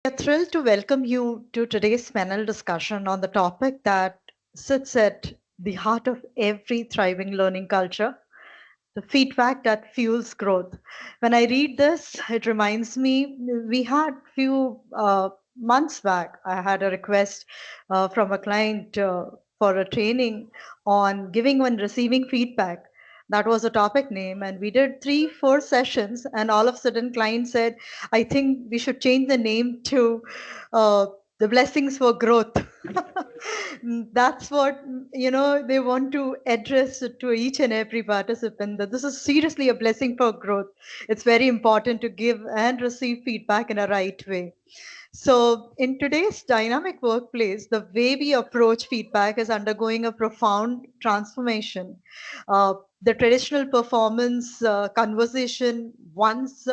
We are thrilled to welcome you to today's panel discussion on the topic that sits at the heart of every thriving learning culture, the feedback that fuels growth. When I read this, it reminds me we had few months back, I had a request from a client for a training on giving and receiving feedback. That was a topic name, and we did 3 4 sessions, and all of a sudden client said, I think we should change the name to uh, the blessings for growth. That's what they want to address it to each and every participant, that this is seriously a blessing for growth. It's very important to give and receive feedback in a right way. So, in today's dynamic workplace, the way we approach feedback is undergoing a profound transformation. The traditional performance conversation, once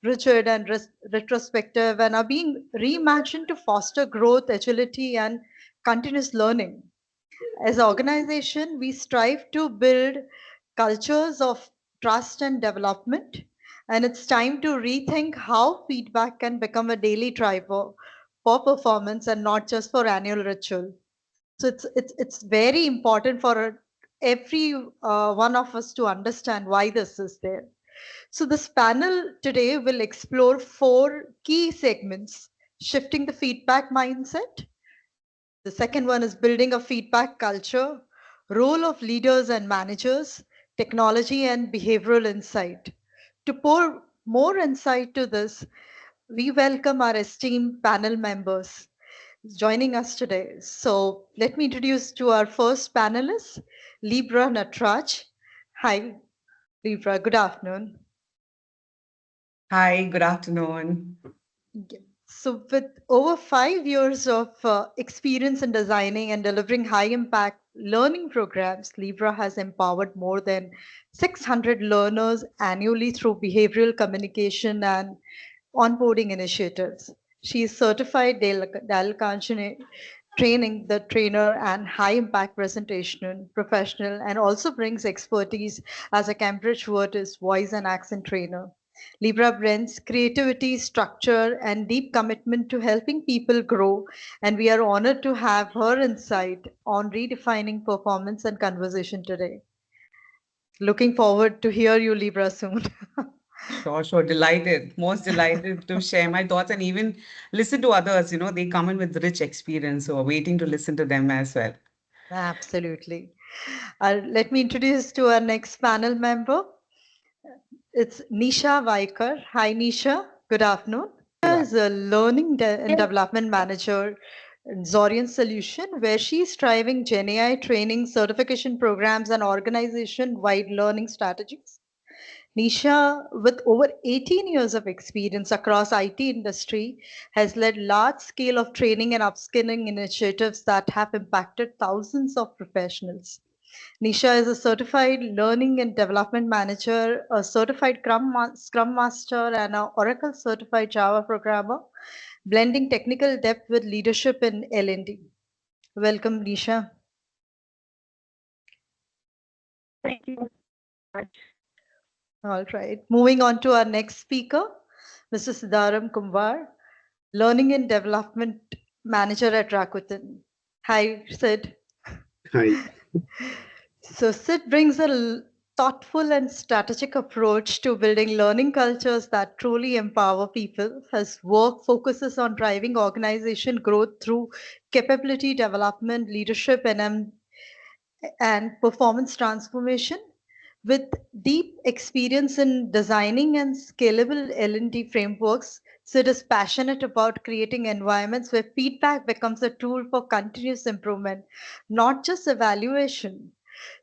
rigid and retrospective, and are being reimagined to foster growth, agility, and continuous learning. As an organization, we strive to build cultures of trust and development, and it's time to rethink how feedback can become a daily driver for performance and not just for annual ritual. So it's very important for every one of us to understand why this is there. So this panel today will explore 4 key segments: shifting the feedback mindset, the second one is building a feedback culture, role of leaders and managers, technology and behavioral insight. To pour more insight to this, we welcome our esteemed panel members joining us today. So let me introduce to our first panelist, Libra Natraj. Hi, Libra. Good afternoon. Hi, good afternoon. Yeah. So, with over 5 years of experience in designing and delivering high impact learning programs, Libra has empowered more than 600 learners annually through behavioral communication and onboarding initiatives. She is certified Dale Carnegie training, the trainer, and high impact presentation professional, and also brings expertise as a Cambridge Vertis voice and accent trainer. Libra blends creativity, structure, and deep commitment to helping people grow, and we are honored to have her insight on redefining performance and conversation today. Looking forward to hear you, Libra, soon. Sure. Delighted. Most delighted to share my thoughts and even listen to others. They come in with rich experience, so waiting to listen to them as well. Absolutely. Let me introduce to our next panel member. It's Nisha Vaikar. Hi, Nisha. Good afternoon. Right. Is a learning and development manager in Zorian Solution, where she's driving Gen AI training, certification programs, and organization-wide learning strategies. Nisha, with over 18 years of experience across IT industry, has led large scale of training and upskilling initiatives that have impacted thousands of professionals. Nisha is a certified learning and development manager, a certified Scrum Master, and an Oracle certified Java programmer, blending technical depth with leadership in L&D. Welcome, Nisha. Thank you much. All right. Moving on to our next speaker, Mr. Siddharam Kumbar, Learning and Development Manager at Rakuten. Hi, Sid. Hi. So, Sid brings a thoughtful and strategic approach to building learning cultures that truly empower people. His work focuses on driving organization growth through capability development, leadership, and performance transformation. With deep experience in designing and scalable L&D frameworks, Sid is passionate about creating environments where feedback becomes a tool for continuous improvement, not just evaluation.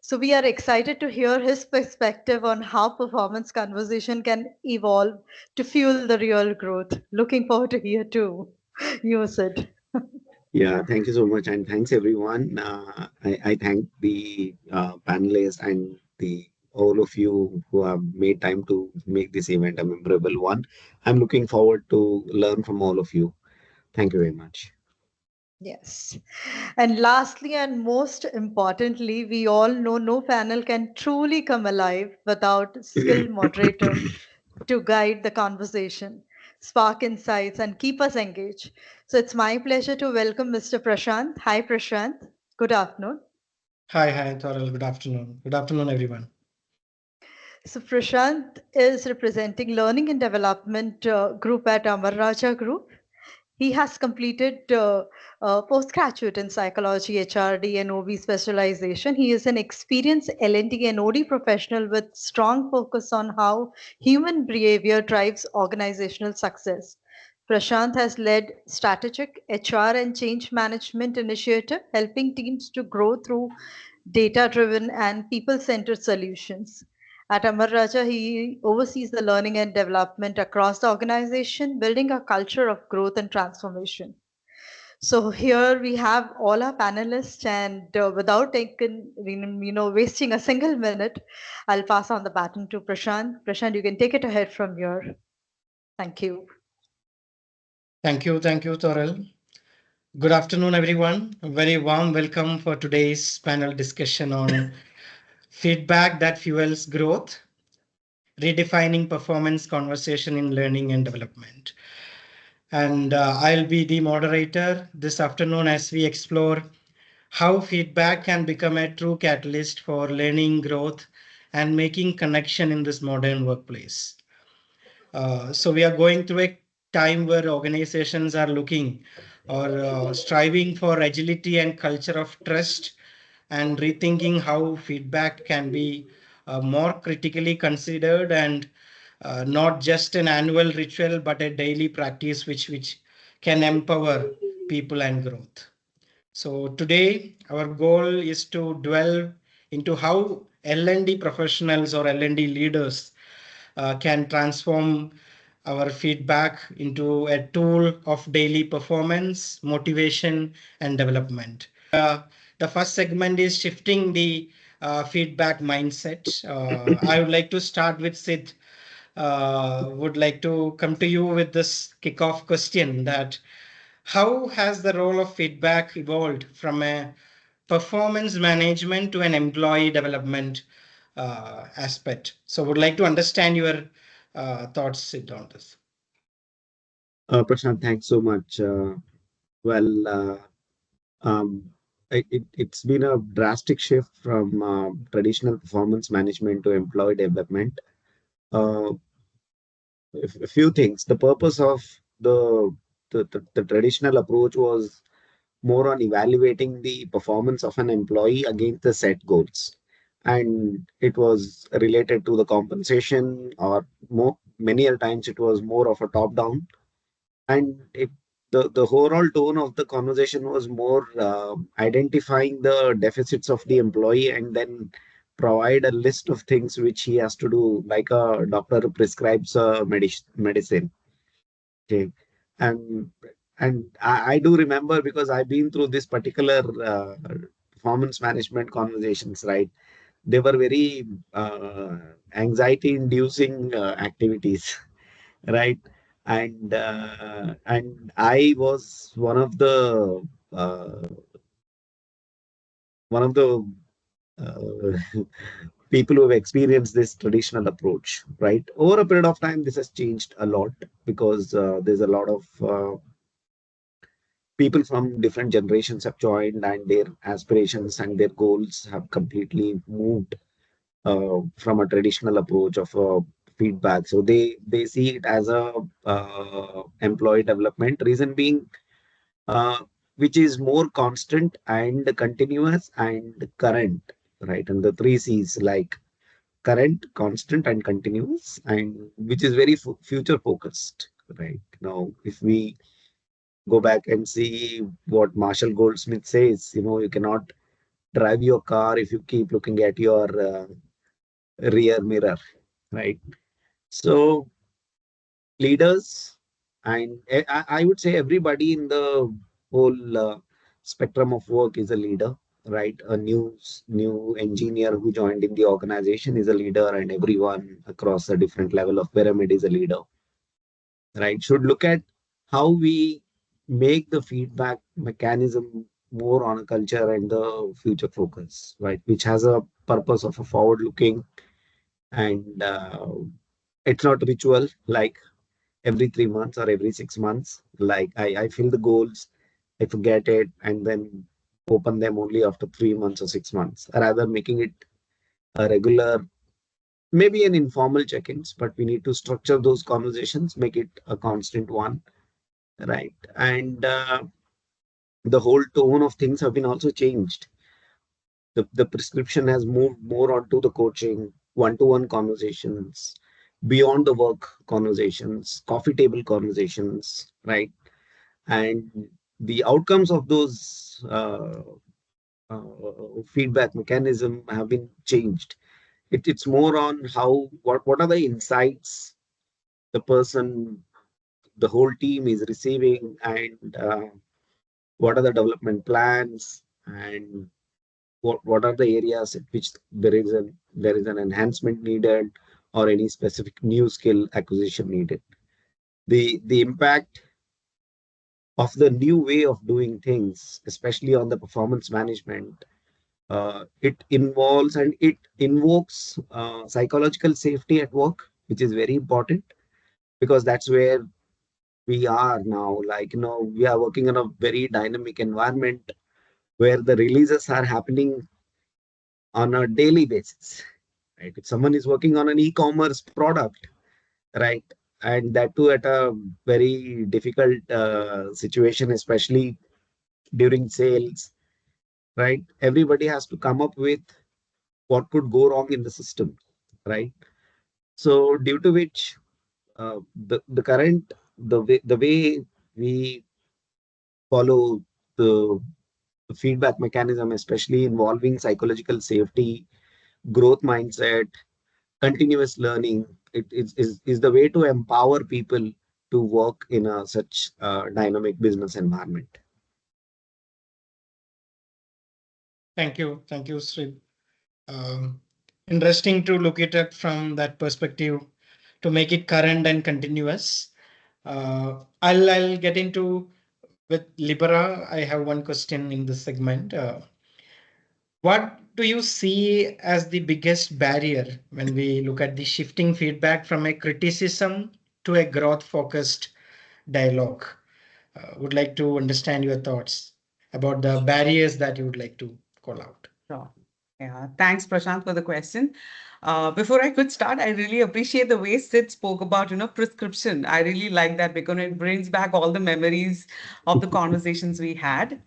So we are excited to hear his perspective on how performance conversation can evolve to fuel the real growth. Looking forward to hear too. You, Sid. Yeah, thank you so much, and thanks everyone. I thank the panelists and the all of you who have made time to make this event a memorable one. I'm looking forward to learn from all of you. Thank you very much. Yes. And lastly, and most importantly, we all know no panel can truly come alive without skilled moderator to guide the conversation. spark insights, and keep us engaged. So it's my pleasure to welcome Mr. Prashant. Hi, Prashant. Good afternoon. Hi, Thoril. Good afternoon. Good afternoon, everyone. So Prashant is representing Learning and Development Group at Amar Raja Group. He has completed postgraduate in psychology, HRD, and OB specialization. He is an experienced L&D and OD professional with strong focus on how human behavior drives organizational success. Prashant has led strategic HR and change management initiative, helping teams to grow through data-driven and people-centered solutions. At Amar Raja, he oversees the learning and development across the organization, building a culture of growth and transformation. So here we have all our panelists, and without wasting a single minute, I'll pass on the baton to Prashant. Prashant, you can take it ahead from here. Thank you. Thank you, Thoril. Good afternoon, everyone. A very warm welcome for today's panel discussion on feedback that fuels growth, redefining performance conversation in learning and development. And I'll be the moderator this afternoon as we explore how feedback can become a true catalyst for learning, growth, and making connection in this modern workplace. So we are going through a time where organizations are looking or striving for agility and culture of trust and rethinking how feedback can be more critically considered and not just an annual ritual but a daily practice which can empower people and growth. So today our goal is to dwell into how L&D professionals or L&D leaders can transform our feedback into a tool of daily performance, motivation, and development. The first segment is shifting the feedback mindset. I would like to start with Sid. Would like to come to you with this kickoff question that how has the role of feedback evolved from a performance management to an employee development aspect? So would like to understand your thoughts, Sid, on this. Prashant, thanks so much. Well, um, it's been a drastic shift from traditional performance management to employee development. Uh, a few things. The purpose of the traditional approach was more on evaluating the performance of an employee against the set goals. And it was related to the compensation, or more, many a times it was more of a top down. And the overall tone of the conversation was more identifying the deficits of the employee and then provide a list of things which he has to do, like a doctor prescribes a medicine. Okay. And I do remember because I've been through this particular performance management conversations, right? They were very anxiety inducing activities, right? And I was uh, one of the people who have experienced this traditional approach, right? Over a period of time, this has changed a lot because there's a lot of people from different generations have joined, and their aspirations and their goals have completely moved from a traditional approach of feedback. So they see it as a employee development. Reason being, uh, which is more constant and continuous and current, right? And the three C's, like current, constant, and continuous, and which is very future focused, right? Now, if we go back and see what Marshall Goldsmith says, you cannot drive your car if you keep looking at your rear mirror, right? So leaders, and I would say everybody in the whole spectrum of work is a leader, right? A new engineer who joined in the organization is a leader, and everyone across a different level of pyramid is a leader, right? Should look at how we make the feedback mechanism more on a culture and the future focus, right? Which has a purpose of a forward looking, and it's not ritual like every 3 months or every 6 months. Like I fill the goals, I forget it, and then open them only after 3 months or 6 months, rather making it a regular, maybe an informal check-ins, but we need to structure those conversations, make it a constant one, right? And the whole tone of things have been also changed. The prescription has moved more onto the coaching, one-to-one conversations, beyond the work conversations, coffee table conversations, right? And the outcomes of those feedback mechanism have been changed. It's more on how what are the insights the person, the whole team is receiving, and what are the development plans, and what are the areas at which there is an enhancement needed, or any specific new skill acquisition needed. The impact of the new way of doing things, especially on the performance management, it involves and it invokes psychological safety at work, which is very important, because that's where we are now. Like, we are working in a very dynamic environment where the releases are happening on a daily basis, right? If someone is working on an e-commerce product, right, and that too at a very difficult situation, especially during sales, right? Everybody has to come up with what could go wrong in the system, right? So due to which the current the way we follow the feedback mechanism, especially involving psychological safety, growth mindset, continuous learning, is the way to empower people to work in a such dynamic business environment. Thank you, Sri. Um, Interesting to look at it from that perspective to make it current and continuous. I'll get into with Libera. I have one question in this segment. What do you see as the biggest barrier when we look at the shifting feedback from a criticism to a growth focused dialogue? Would like to understand your thoughts about the barriers that you would like to call out. Sure. Yeah, thanks, Prashant, for the question. Before I could start, I really appreciate the way Sid spoke about, prescription. I really like that because it brings back all the memories of the conversations we had.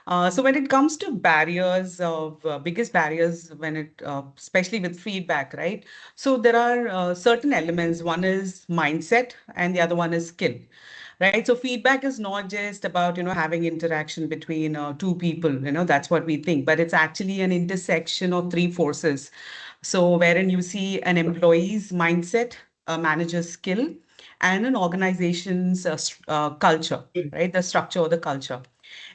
So when it comes to barriers of biggest barriers when especially with feedback, right? So there are certain elements. One is mindset and the other one is skill, right? So feedback is not just about, having interaction between two people, that's what we think, but it's actually an intersection of three forces. So wherein you see an employee's mindset, a manager's skill, and an organization's culture, right? The structure or the culture.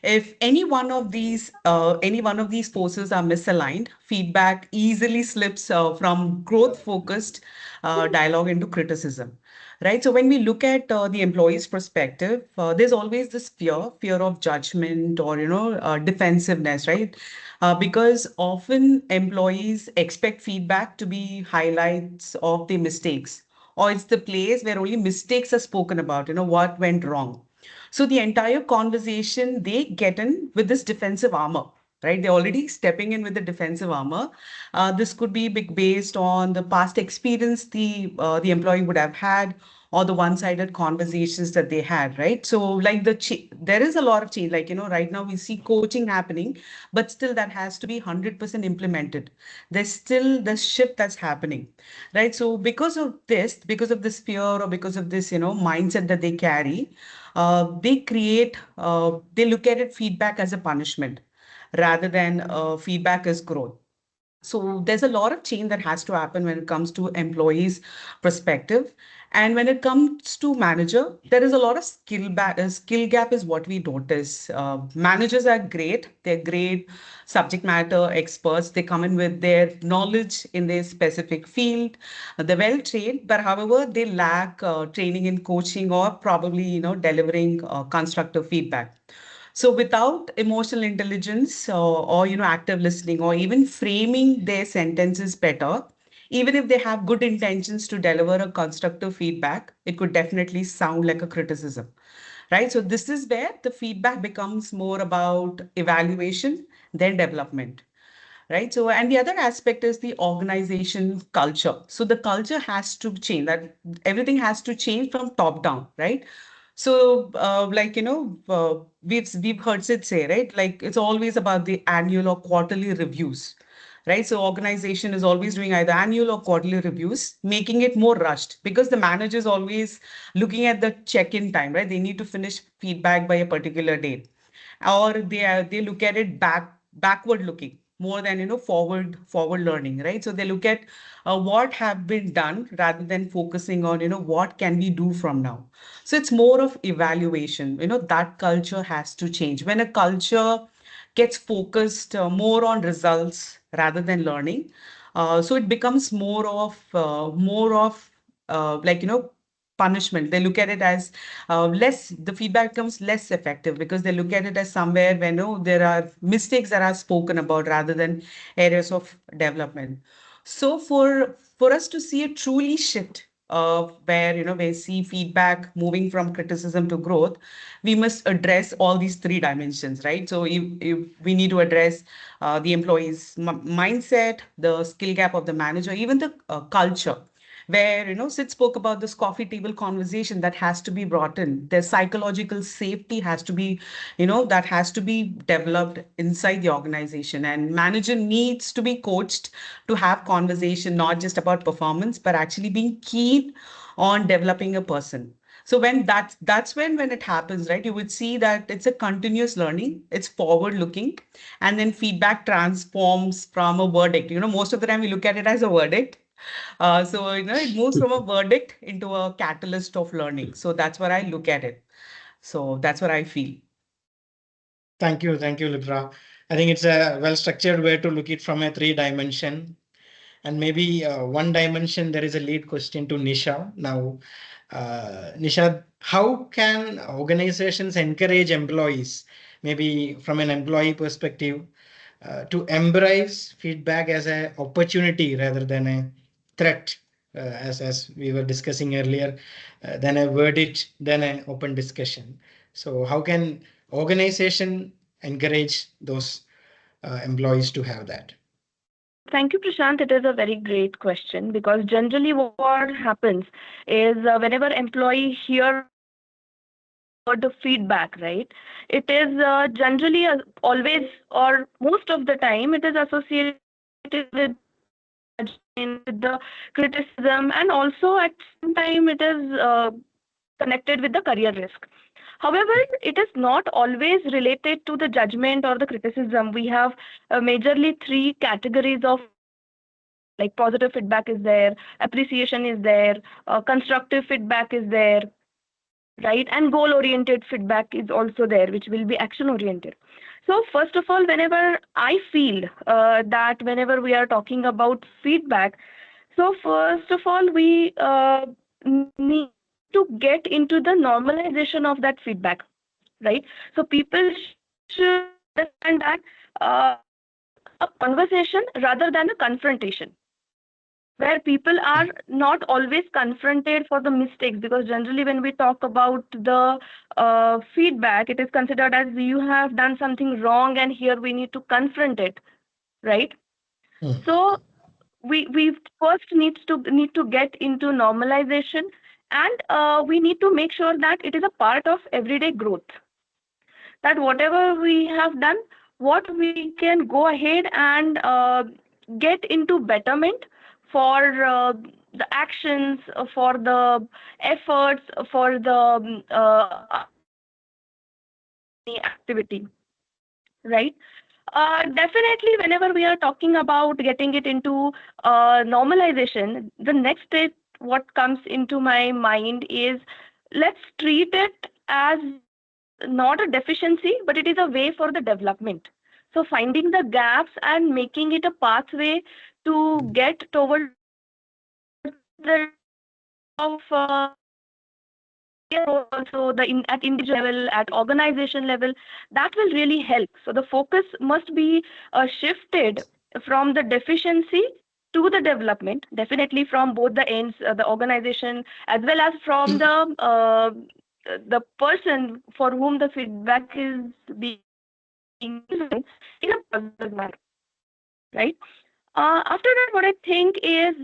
If any one of these forces are misaligned, feedback easily slips from growth-focused dialogue into criticism, right? So when we look at the employee's perspective, there's always this fear of judgment or defensiveness, right? Because often employees expect feedback to be highlights of the mistakes, or it's the place where only mistakes are spoken about, what went wrong. So the entire conversation, they get in with this defensive armor, right? They're already stepping in with the defensive armor. This could be based on the past experience the employee would have had, or the one-sided conversations that they had, right? So like there is a lot of change. Like, right now we see coaching happening, but still that has to be 100% implemented. There's still the shift that's happening, right? So because of this fear, or because of this, mindset that they carry, they look at it feedback as a punishment rather than feedback as growth. So there's a lot of change that has to happen when it comes to employees' perspective. And when it comes to manager, there is a lot of skill gap is what we notice. Managers are great. They're great subject matter experts. They come in with their knowledge in their specific field. They're well trained, but however, they lack training in coaching or probably, delivering constructive feedback. So without emotional intelligence or active listening or even framing their sentences better, Even if they have good intentions to deliver a constructive feedback, it could definitely sound like a criticism, right? So this is where the feedback becomes more about evaluation than development, right? So, and the other aspect is the organization culture. So the culture has to change, that everything has to change from top down, right? So, we've heard it say, right? Like it's always about the annual or quarterly reviews, right? So organization is always doing either annual or quarterly reviews, making it more rushed because the manager is always looking at the check-in time, right? They need to finish feedback by a particular date, or they look at it backward looking more than forward learning, right? So they look at what have been done rather than focusing on what can we do from now. So it's more of evaluation. That culture has to change. When a culture gets focused more on results rather than learning, so it becomes more of punishment. They look at it as less, the feedback becomes less effective because they look at it as somewhere where there are mistakes that are spoken about rather than areas of development. So for us to see a truly shift where we see feedback moving from criticism to growth, we must address all these three dimensions, right? So if we need to address the employee's mindset, the skill gap of the manager, even the culture, where Sid spoke about this coffee table conversation that has to be brought in. Their psychological safety has to be, that has to be developed inside the organization, and manager needs to be coached to have conversation not just about performance but actually being keen on developing a person. So that's when it happens, right? You would see that it's a continuous learning, it's forward looking, and then feedback transforms from a verdict. Most of the time we look at it as a verdict. So it moves from a verdict into a catalyst of learning. So that's what I look at it. So that's what I feel. Thank you, Libra. I think it's a well-structured way to look it from a three-dimension. And maybe one dimension, there is a lead question to Nisha. Now, Nisha, how can organizations encourage employees, maybe from an employee perspective, to embrace feedback as an opportunity rather than a threat, as we were discussing earlier, than a verdict, than an open discussion. So, how can organization encourage those employees to have that? Thank you, Prashant. It is a very great question because generally what happens is whenever employee hear the word feedback, right? It is generally always or most of the time it is associated with judgment, with the criticism, and also at some time it is connected with the career risk. However, it is not always related to the judgment or the criticism. We have majorly three categories of feedback, like positive feedback is there, appreciation is there, constructive feedback is there, right? And goal oriented feedback is also there, which will be action oriented. So, first of all, whenever I feel that whenever we are talking about feedback, so first of all, we need to get into the normalization of that feedback, right? So people should understand that it is a conversation rather than a confrontation, where people are not always confronted for the mistakes, because generally when we talk about the feedback, it is considered as you have done something wrong and here we need to confront it, right? Mm. So we first need to get into normalization, and we need to make sure that it is a part of everyday growth, that whatever we have done, what we can go ahead and get into betterment for the actions, for the efforts, for the any activity, right? Definitely, whenever we are talking about getting it into normalization, the next step, what comes into my mind is, let's treat it as not a deficiency, but it is a way for the development. So, finding the gaps and making it a pathway to get towards the of career growth, also the at individual level, at organization level, that will really help. So the focus must be shifted from the deficiency to the development, definitely from both the ends, the organization as well as from the person for whom the feedback is being given in a positive manner, right? After that, what I think is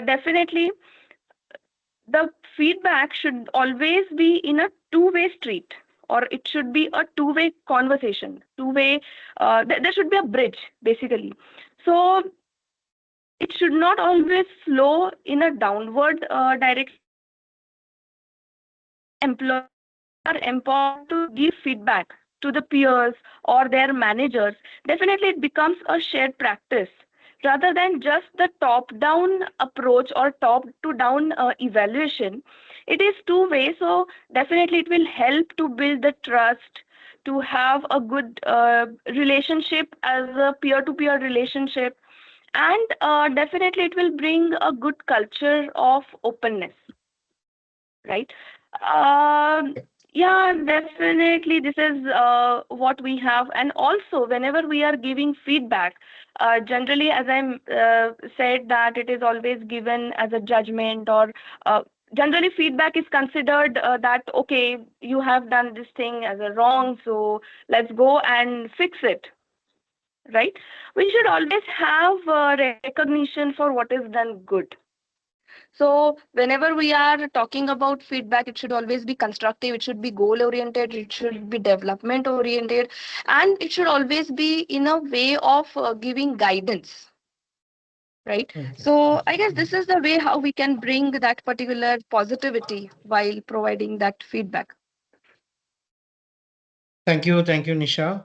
definitely the feedback should always be in a two-way street, or it should be a two-way conversation, two-way. There should be a bridge, basically. So it should not always flow in a downward direction. When employees are empowered to give feedback to the peers or their managers, definitely it becomes a shared practice rather than just the top down approach or top to down evaluation. It is two way, so definitely it will help to build the trust, to have a good relationship as a peer to peer relationship, and definitely it will bring a good culture of openness, right? um yeah, definitely this is what we have. And also whenever we are giving feedback, generally, as I said, that it is always given as a judgment, or generally feedback is considered that okay, you have done this thing as a wrong, so let's go and fix it, right? We should always have recognition for what is done good. So whenever we are talking about feedback, it should always be constructive, it should be goal oriented, it should be development oriented, and it should always be in a way of giving guidance, right? Okay. So I guess this is the way how we can bring that particular positivity while providing that feedback. Thank you, Nisha.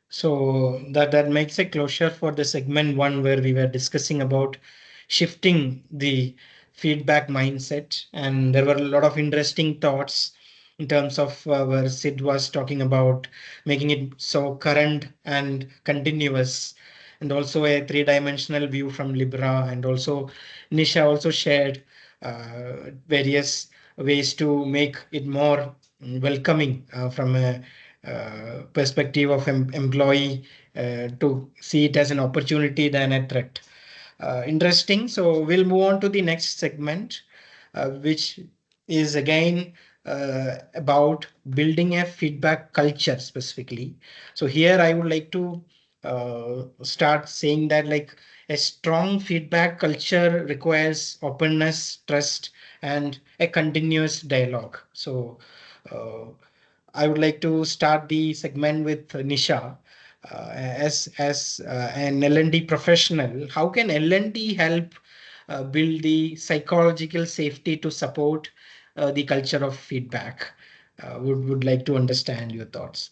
So that makes a closure for the segment one where we were discussing about shifting the feedback mindset, and there were a lot of interesting thoughts in terms of where Sid was talking about making it so current and continuous, and also a three-dimensional view from Libra, and also Nisha also shared various ways to make it more welcoming from a perspective of employee to see it as an opportunity than a threat. Interesting. So we'll move on to the next segment, which is again about building a feedback culture specifically. So here I would like to start saying that like a strong feedback culture requires openness, trust, and a continuous dialogue. So uh, I would like to start the segment with Nisha. As an L&D professional, how can L&D help build the psychological safety to support the culture of feedback? Would like to understand your thoughts.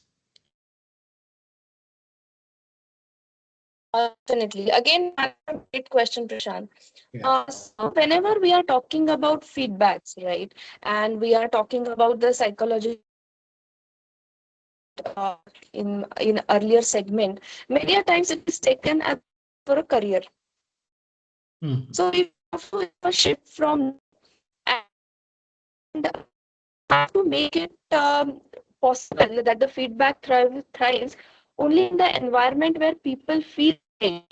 Definitely. Again, another great question, Prashant. Yeah. So whenever we are talking about feedbacks, right, and we are talking about the psychological safety, as I mentioned in earlier segment, many a times it is taken as a threat for a career. Mhm. So we have to have a shift from and we have to make it possible that the feedback thrives only in the environment where people feel safe,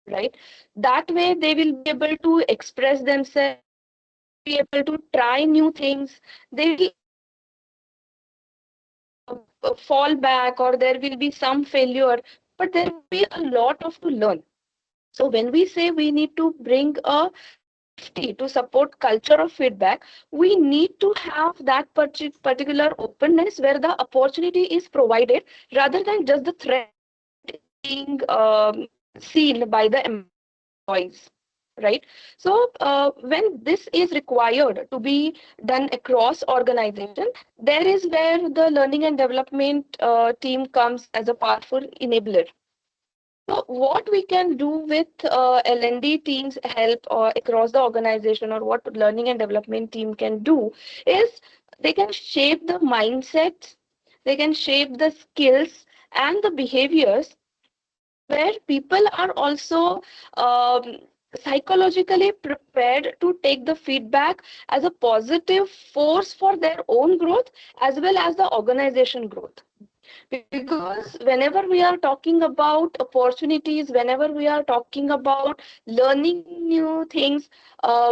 right? That way they will be able to express themselves, they will be able to try new things, they will fall back, or there will be some failure, but there will be a lot of to learn. So when we say we need to bring a safety to support culture of feedback, we need to have that particular openness where the opportunity is provided rather than just the threat is being seen by the employees, right? So when this is required to be done across organization, there is where the learning and development team comes as a powerful enabler. So what we can do with L&D teams help across the organization, or what learning and development team can do is they can shape the mindsets, they can shape the skills and the behaviors where people are also um, psychologically prepared to take the feedback as a positive force for their own growth as well as the organization growth. Because whenever we are talking about opportunities, whenever we are talking about learning new things,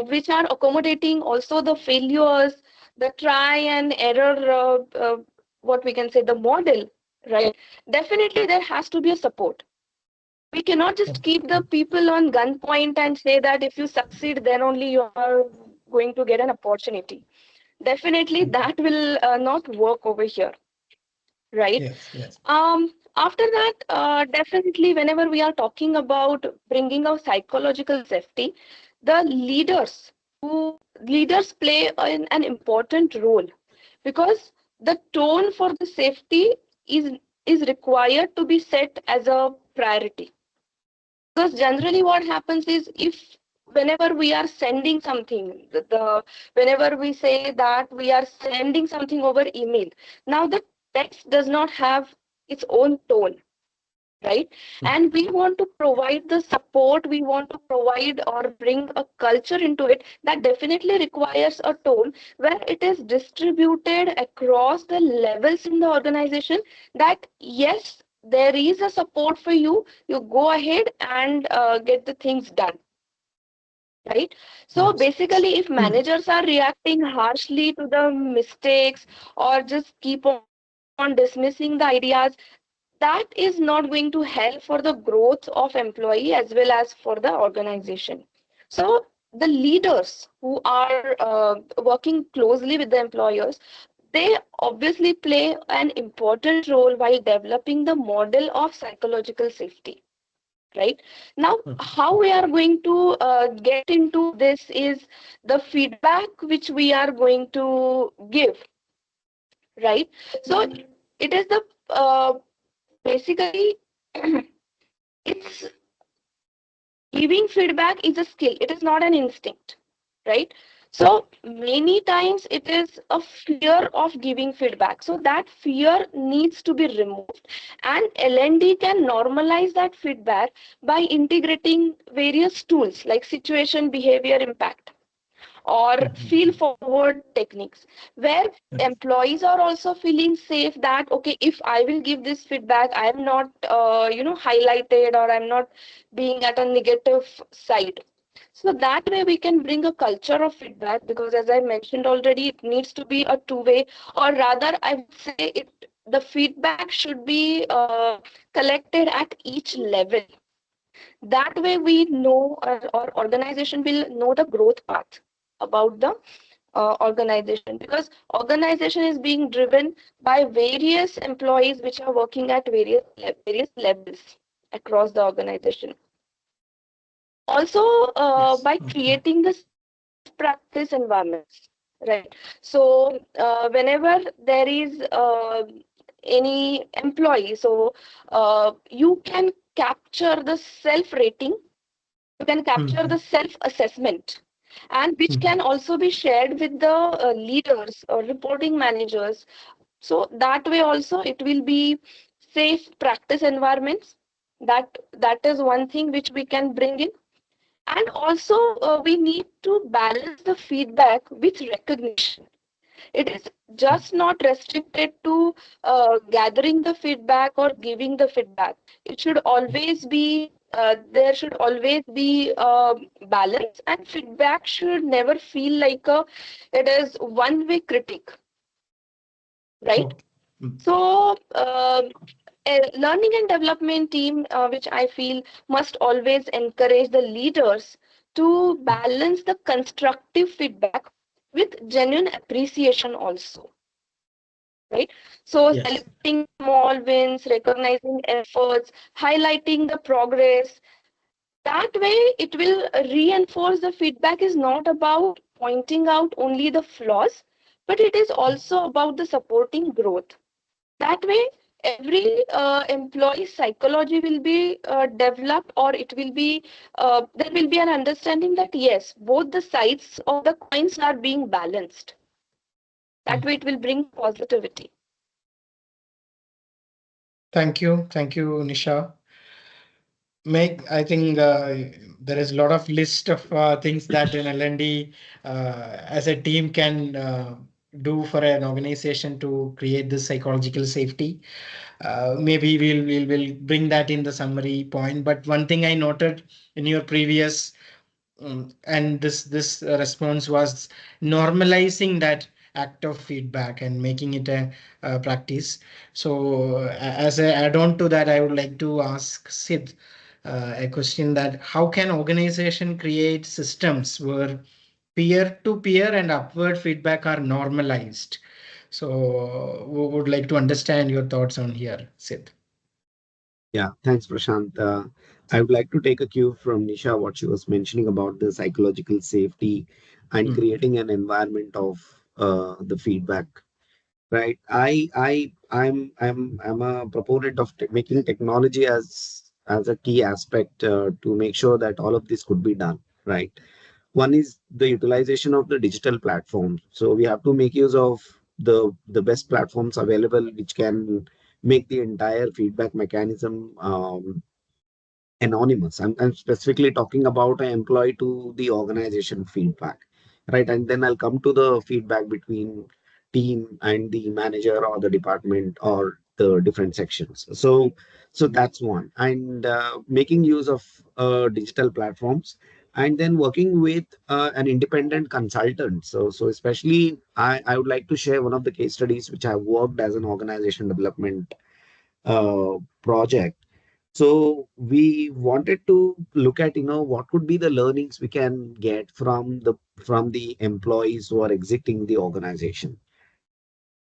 which are accommodating also the failures, the try and error, what we can say, the model, right? Definitely there has to be a support. We cannot just keep the people on gunpoint and say that if you succeed, then only you are going to get an opportunity. Definitely that will not work over here, right? Yes, yes. After that, definitely, whenever we are talking about bringing out psychological safety, the leaders play an important role, because the tone for the safety is is required to be set as a priority. Because generally, what happens is, if whenever we are sending something, whenever we say that we are sending something over email, now the text does not have its own tone, right? And we want to provide the support, we want to provide or bring a culture into it, that definitely requires a tone where it is distributed across the levels in the organization, that yes, there is a support for you, you go ahead and get the things done, right? So Yes. basically, if managers are reacting harshly to the mistakes, or just keep on dismissing the ideas, that is not going to help for the growth of employee as well as for the organization. So the leaders who are working closely with the employers, they obviously play an important role while developing the model of psychological safety, right? Now, how we are going to get into this is the feedback which we are going to give, right? So it is the basically it's giving feedback is a skill, it is not an instinct, right? So many times it is a fear of giving feedback, so that fear needs to be removed, and LND can normalize that feedback by integrating various tools like situation behavior impact or feel forward techniques, where employees are also feeling safe that okay, if I will give this feedback, I am not highlighted, or I'm not being at a negative side. So that way we can bring a culture of feedback, because as I mentioned already, it needs to be a two way, or rather I would say it, the feedback should be collected at each level. That way we know, or organization will know the growth path about the organization, because organization is being driven by various employees which are working at various levels across the organization. Also, Yes. by creating the safe practice environments, right? So whenever there is any employee, so you can capture the self rating, you can capture the self assessment, and which can also be shared with the leaders or reporting managers. So that way also it will be safe practice environments. That is one thing which we can bring in. And also we need to balance the feedback with recognition. It is just not restricted to gathering the feedback or giving the feedback. It should always be there should always be balance, and feedback should never feel like a it is one way critic, right? Okay. Mm. So a learning and development team, which I feel must always encourage the leaders to balance the constructive feedback with genuine appreciation also, right? So Yes. celebrating small wins, recognizing efforts, highlighting the progress. That way, it will reinforce the feedback is not about pointing out only the flaws, but it is also about the supporting growth. That way, every employee psychology will be developed, or it will be there will be an understanding that yes, both the sides of the coins are being balanced. That way, it will bring positivity. Thank you, Nisha. Meg, I think there is a lot of list of things that an LND as a team can do for an organization to create this psychological safety? Maybe we'll bring that in the summary point. But one thing I noted in your previous and this response was normalizing that act of feedback and making it a practice. So as a add-on to that, I would like to ask Sid a question that how can organization create systems where peer-to-peer and upward feedback are normalized? So we would like to understand your thoughts on here, Sid. Yeah, thanks, Prashant. I would like to take a cue from Nisha, what she was mentioning about the psychological safety and Mm, creating an environment of the feedback. Right. I'm a proponent of making technology as a key aspect to make sure that all of this could be done. Right. One is the utilization of the digital platforms. So we have to make use of the best platforms available, which can make the entire feedback mechanism anonymous. I'm specifically talking about an employee to the organization feedback, right? And then I'll come to the feedback between team and the manager or the department or the different sections. So that's one. And making use of digital platforms, and then working with an independent consultant. So especially I would like to share one of the case studies which I worked as an organization development project. So we wanted to look at, what could be the learnings we can get from the employees who are exiting the organization,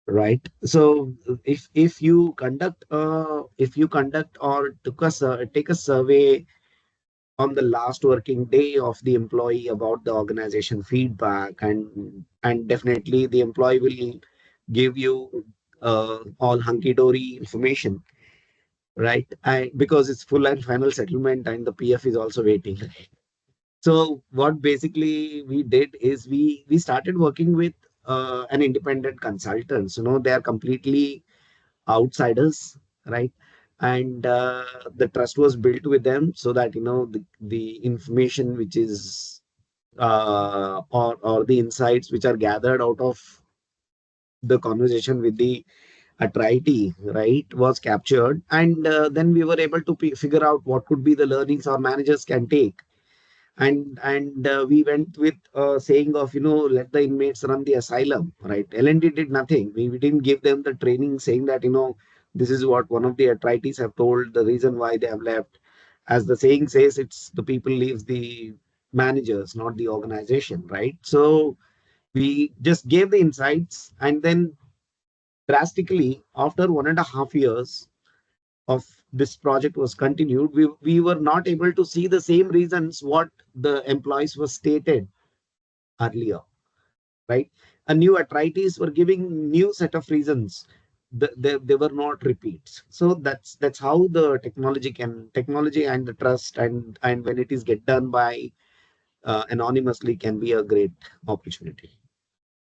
right? So if you conduct or take a survey on the last working day of the employee about the organization feedback, and definitely the employee will give you all hunky dory information, right? Because it's full and final settlement and the PF is also waiting. So what basically we did is we started working with an independent consultants. They are completely outsiders, right? And the trust was built with them so that the information which is or the insights which are gathered out of the conversation with the Atrity, right, was captured, and then we were able to figure out what could be the learnings our managers can take, and we went with saying of let the inmates run the asylum, right? L&D did nothing. We didn't give them the training saying that this is what one of the Atrites have told the reason why they have left. As the saying says, it's the people leaves the managers, not the organization, right? So we just gave the insights, and then drastically after 1.5 years of this project was continued, we were not able to see the same reasons what the employees were stated earlier, right? A new Atrites were giving new set of reasons. They were not repeats. So that's how the technology and the trust, and when it is get done by anonymously, can be a great opportunity.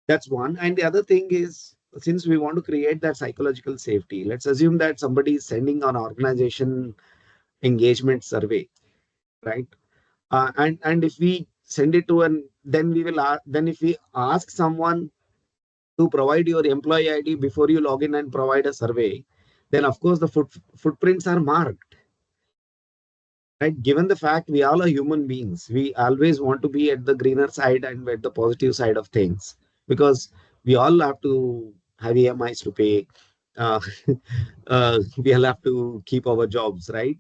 That's one. And the other thing is, since we want to create that psychological safety, let's assume that somebody is sending an organization engagement survey, right? And if we send it to an, then we will then if we ask someone to provide your employee ID before you log in and provide a survey, then of course the footprints are marked, right? Given the fact we all are human beings, we always want to be at the greener side and at the positive side of things, because we all have to have EMIs to pay. Uh, we all have to keep our jobs, right?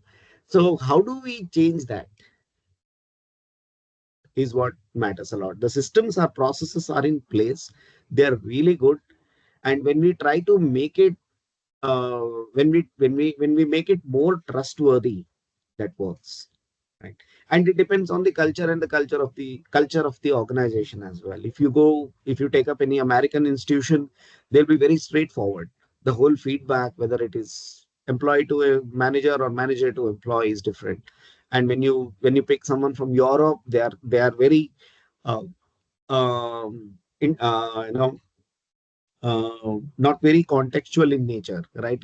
So how do we change that is what matters a lot. The systems or processes are in place. They're really good. And when we try to make it uh, when we make it more trustworthy, that works, right? And it depends on the culture and the culture of the organization as well. If you take up any American institution, they'll be very straightforward. The whole feedback, whether it is employee to a manager or manager to employee, is different. And when you pick someone from Europe, they are very uh, in not very contextual in nature, right?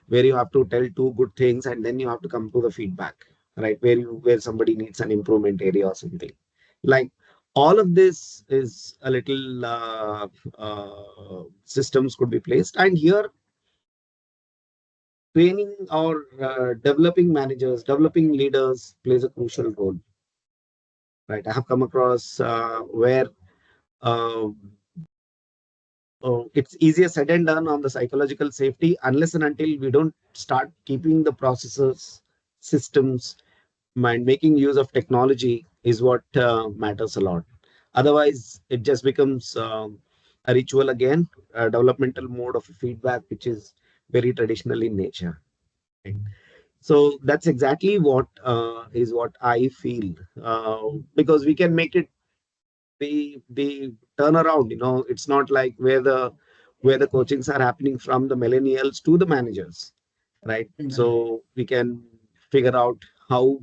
Where you have to tell two good things and then you have to come to the feedback, right? Where somebody needs an improvement area or something. Like All of this is a little systems could be placed, and here training or developing managers, developing leaders plays a crucial role. Right, I have come across where uh, it's easier said and done on the psychological safety unless and until we don't start keeping the processes, systems, and making use of technology is what matters a lot. Otherwise, it just becomes a ritual again, a developmental mode of feedback, which is very traditional in nature. Right? So that's exactly what is what I feel, because we can make it the turnaround. It's not like where the coachings are happening from the millennials to the managers, right? So we can figure out how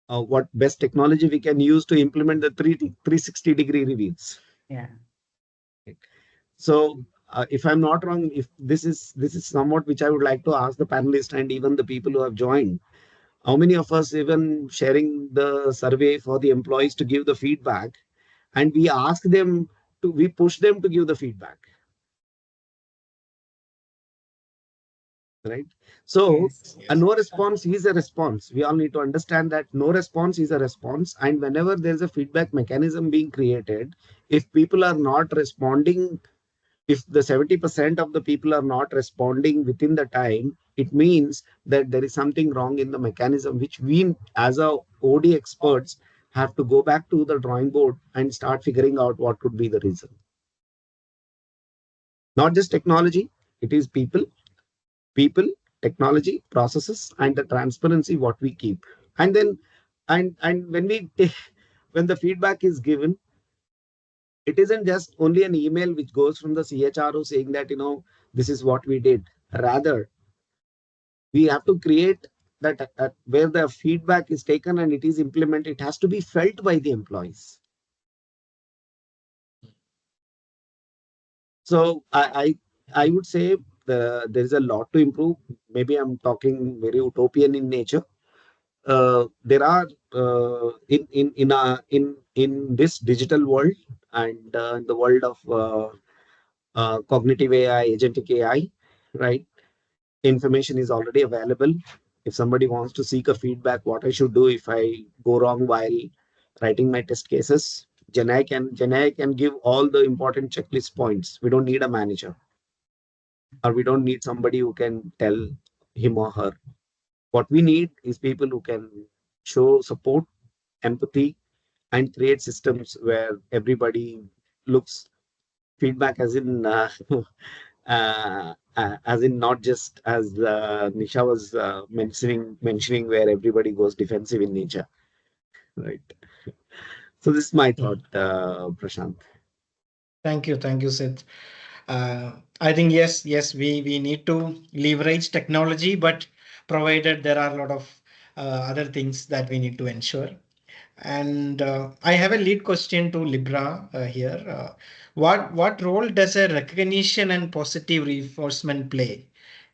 what best technology we can use to implement the 360-degree reviews. Yeah. So if I'm not wrong, if this is somewhat which I would like to ask the panelists and even the people who have joined, how many of us even sharing the survey for the employees to give the feedback, and we push them to give the feedback, right? So Yes. a no response is a response. We all need to understand that no response is a response, and whenever there's a feedback mechanism being created, if people are not responding, if the 70% of the people are not responding within the time, it means that there is something wrong in the mechanism, which we as a OD experts have to go back to the drawing board and start figuring out what could be the reason. Not just technology, it is people, technology, processes, and the transparency what we keep. And then, and when we when the feedback is given, it isn't just only an email which goes from the CHRO saying that this is what we did. Rather, we have to create that where the feedback is taken and it is implemented, it has to be felt by the employees. So I would say there is a lot to improve. Maybe I'm talking very utopian in nature. There are in this digital world and in the world of cognitive AI, agentic AI, right? Information is already available. If somebody wants to seek a feedback, what I should do if I go wrong while writing my test cases, Gen AI can give all the important checklist points. We don't need a manager, or we don't need somebody who can tell him or her. What we need is people who can show support, empathy, and create systems where everybody looks feedback as in as in not just as Nisha was mentioning where everybody goes defensive in nature, right? So this is my thought, Mm. Prashant. Thank you, Sid. I think yes, we need to leverage technology, but provided there are a lot of other things that we need to ensure. And I have a lead question to Libra here. What role does a recognition and positive reinforcement play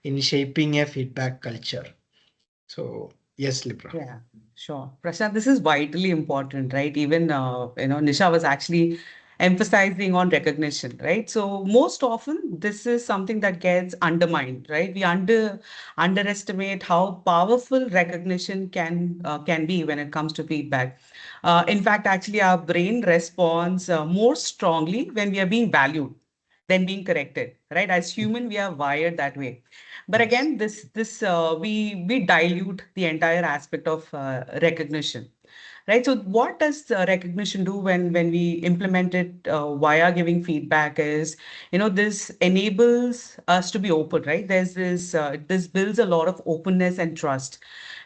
in shaping a feedback culture? So yes, Libra. Yeah, sure. Prashant, this is vitally important, right? Even, Nisha was actually emphasizing on recognition, right? So most often this is something that gets undermined, right? We underestimate how powerful recognition can be when it comes to feedback. In fact, actually, our brain responds more strongly when we are being valued than being corrected, right? As human, we are wired that way. But Yes. again, we dilute the entire aspect of recognition, right? So what does recognition do when we implement it via giving feedback? Is this enables us to be open, right? This builds a lot of openness and trust,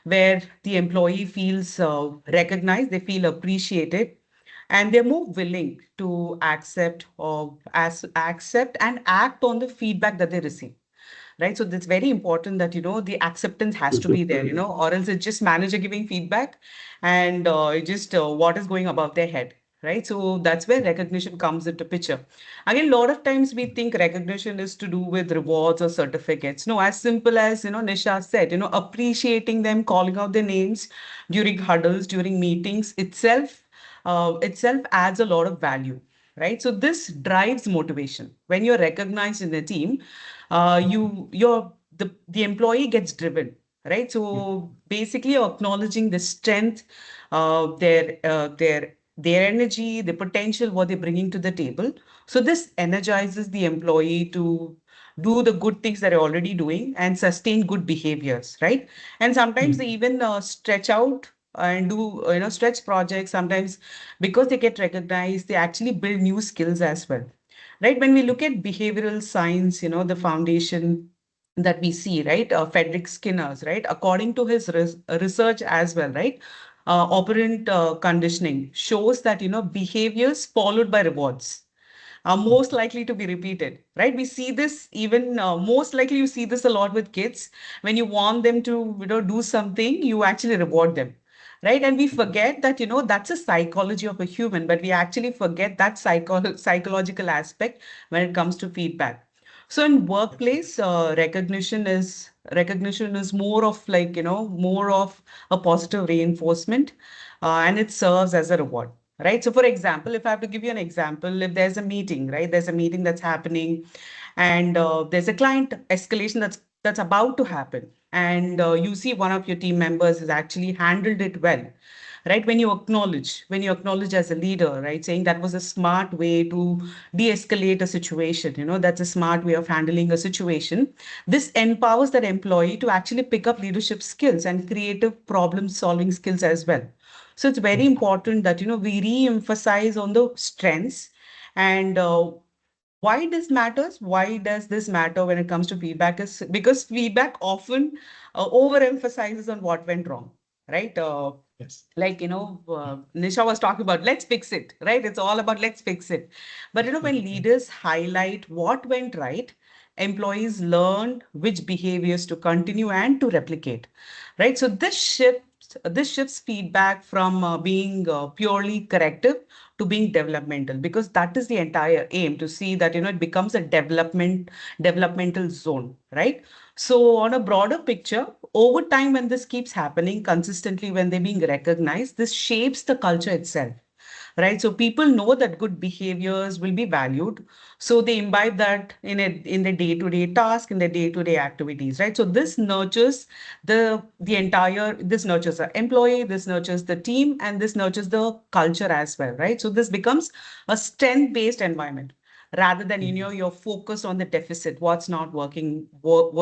where the employee feels recognized, they feel appreciated, and they're more willing to accept and act on the feedback that they receive, right? So it's very important that the acceptance has to be there, or else it's just manager giving feedback, and just what is going above their head, right? So that's where recognition comes into picture. Again, a lot of times we think recognition is to do with rewards or certificates. No, as simple as Nisha said, appreciating them, calling out their names during huddles, during meetings itself itself adds a lot of value, right? So this drives motivation. When you're recognized in the team, the employee gets driven, right? So basically, you're acknowledging the strength, their energy, the potential, what they're bringing to the table. So this energizes the employee to do the good things that they're already doing and sustain good behaviors, right? And sometimes they Mm. even stretch out and do stretch projects sometimes because they get recognized. They actually build new skills as well, right? When we look at behavioral science, the foundation that we see, right? Frederick Skinner's, right? According to his research as well, right? Operant conditioning shows that, behaviors followed by rewards are most likely to be repeated, right? We see this even most likely you see this a lot with kids. When you want them to, do something, you actually reward them, right? And we forget that, that's a psychology of a human, but we actually forget that psychological aspect when it comes to feedback. So in workplace, recognition is more of like, more of a positive reinforcement, and it serves as a reward. Right. So, for example, if I have to give you an example, if there's a meeting, right, there's a meeting that's happening, and there's a client escalation that's about to happen, and you see one of your team members has actually handled it well, right? When you acknowledge as a leader, right, saying that was a smart way to de-escalate a situation, that's a smart way of handling a situation. This empowers that employee to actually pick up leadership skills and creative problem solving skills as well. So it's very important that we re-emphasize on the strengths. And why this matters? Why does this matter when it comes to feedback? Is because feedback often overemphasizes on what went wrong, right? Yes. Like Nisha was talking about, let's fix it, right? It's all about let's fix it. But when leaders highlight what went right, employees learn which behaviors to continue and to replicate, right? So this shifts feedback from being purely corrective to being developmental, because that is the entire aim, to see that it becomes a developmental zone, right? So on a broader picture, over time, when this keeps happening consistently, when they're being recognized, this shapes the culture itself, right? So people know that good behaviors will be valued, so they imbibe that in the day-to-day task, in the day-to-day activities, right? So this nurtures the employee, this nurtures the team, and this nurtures the culture as well, right? So this becomes a strength-based environment rather than you're focused on the deficit, what's not working well,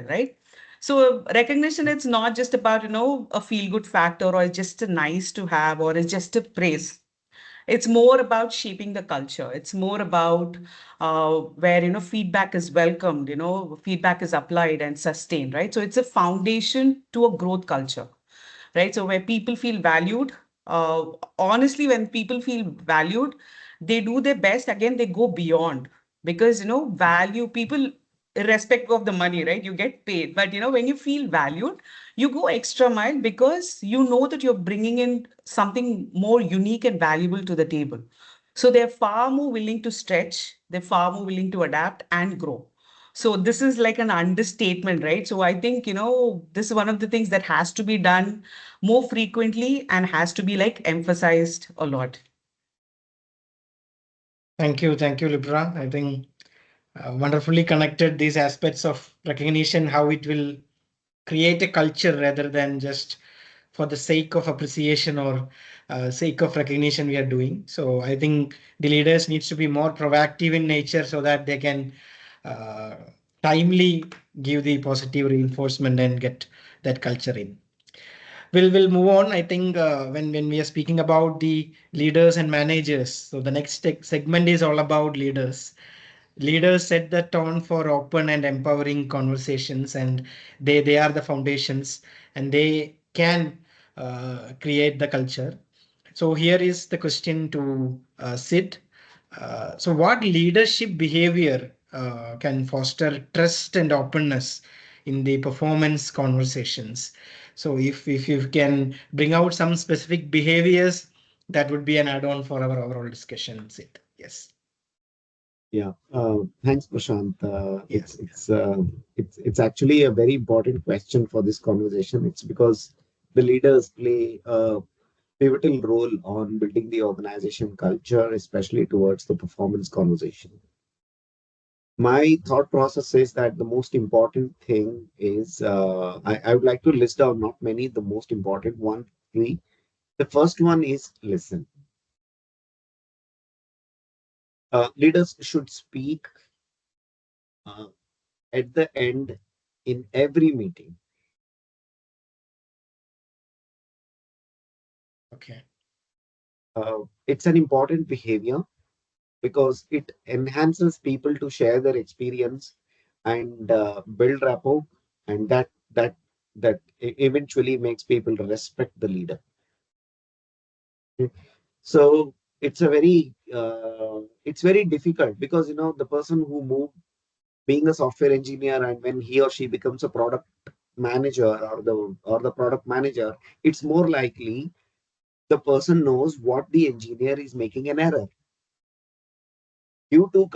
right? So recognition, it's not just about a feel good factor, or it's just a nice to have, or it's just a praise. It's more about shaping the culture. It's more about where feedback is welcomed, feedback is applied and sustained, right? So it's a foundation to a growth culture, right? So where people feel valued, uh, honestly, when people feel valued, they do their best. Again, they go beyond, because value people, irrespective of the money, right? You get paid, but when you feel valued, you go extra mile, because you know that you're bringing in something more unique and valuable to the table. So they're far more willing to stretch, they're far more willing to adapt and grow. So this is like an understatement, right? So I think, this is one of the things that has to be done more frequently and has to be like emphasized a lot. Thank you, Libra. I think wonderfully connected these aspects of recognition, how it will create a culture rather than just for the sake of appreciation or sake of recognition we are doing. So I think the leaders needs to be more proactive in nature so that they can uh, timely give the positive reinforcement and get that culture in. We'll move on. I think when we are speaking about the leaders and managers, so the next segment is all about leaders. Leaders set the tone for open and empowering conversations, and they are the foundations, and they can create the culture. So here is the question to Sid. So what leadership behavior can foster trust and openness in the performance conversations? So if you can bring out some specific behaviors, that would be an add-on for our overall discussion, Sid. Yes. Yeah, thanks, Prashant. Yes, it's actually a very important question for this conversation. It's because the leaders play pivotal role on building the organization culture, especially towards the performance conversation. My thought process is that the most important thing is I would like to list down not many, the most important one, three. The first one is listen. Leaders should speak uh, at the end in every meeting. Okay. It's an important behavior because it enhances people to share their experience and build rapport, and that eventually makes people respect the leader. Okay. So it's very difficult because the person who moved being a software engineer, and when he or she becomes a product manager or the product manager, it's more likely the person knows what the engineer is making an error due to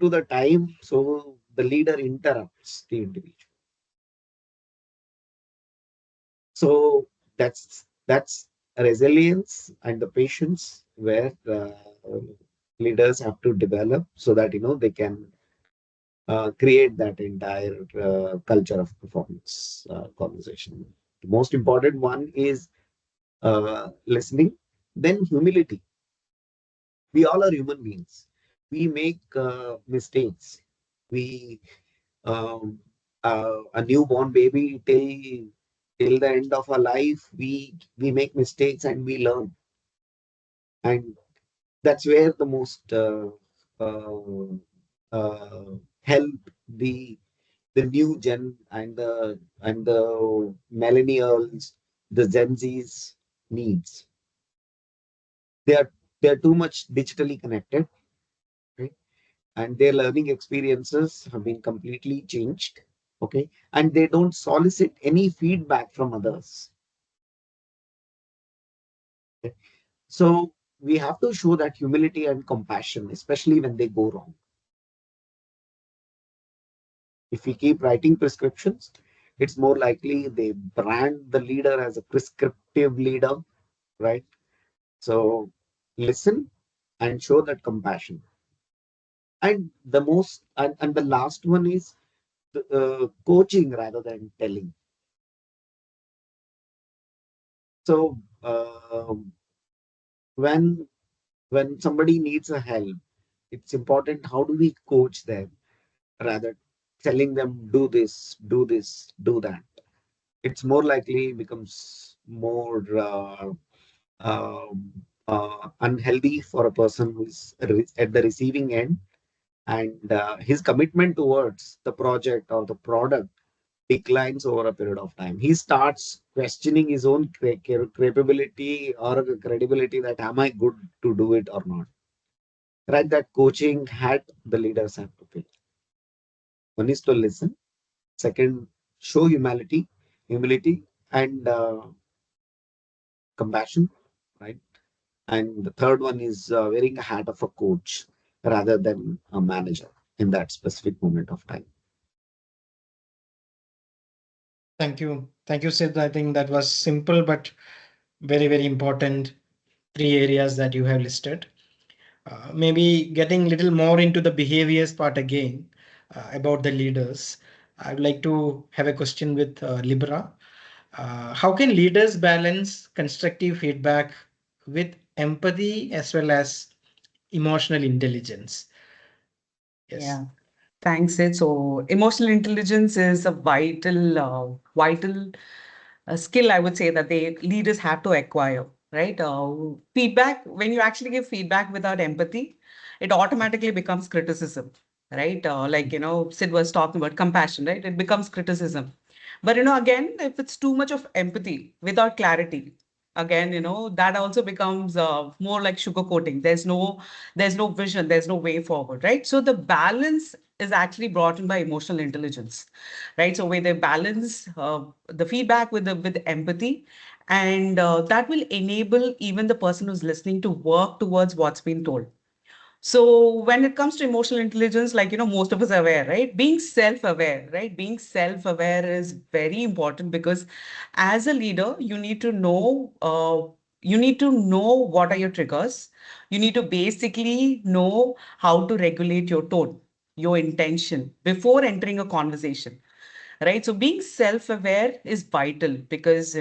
the time, so the leader interrupts the individual. So that's resilience and the patience where leaders have to develop so that they can create that entire culture of performance conversation. The most important one is listening, then humility. We all are human beings. We make mistakes. We a newborn baby till the end of our life, we make mistakes and we learn, and that's where the most help the new gen and the millennials, the Gen Zs needs. They are too much digitally connected, right? And their learning experiences have been completely changed. Okay, and they don't solicit any feedback from others. Okay? So we have to show that humility and compassion, especially when they go wrong. If we keep writing prescriptions, it's more likely they brand the leader as a prescriptive leader, right? So listen and show that compassion. And the last one is coaching rather than telling. So when somebody needs a help, it's important how do we coach them rather telling them do this, do that. It's more likely becomes more unhealthy for a person who is at the receiving end, and his commitment towards the project or the product declines over a period of time. He starts questioning his own capability or credibility, that am I good to do it or not. Right? That coaching hat the leaders have to play. One is to listen. Second, show humility, and compassion. Right? And the third one is wearing a hat of a coach rather than a manager in that specific moment of time. Thank you. Thank you, Sid. I think that was simple but very, very important three areas that you have listed. Maybe getting little more into the behaviors part again about the leaders. I would like to have a question with Libra. How can leaders balance constructive feedback with empathy as well as emotional intelligence? Yes. Yeah. Thanks, Sid. So emotional intelligence is a vital skill, I would say, that they leaders have to acquire, right? Feedback, when you actually give feedback without empathy, it automatically becomes criticism, right? Like, Sid was talking about compassion, right? It becomes criticism. But, again, if it's too much of empathy without clarity, again, that also becomes more like sugarcoating. There's no vision, there's no way forward, right? So the balance is actually brought in by emotional intelligence, right? So where they balance the feedback with empathy, and that will enable even the person who's listening to work towards what's been told. So when it comes to emotional intelligence, like, most of us are aware, right? Being self-aware, right? Being self-aware is very important because as a leader, you need to know you need to know what are your triggers. You need to basically know how to regulate your tone, your intention before entering a conversation, right? So being self-aware is vital because,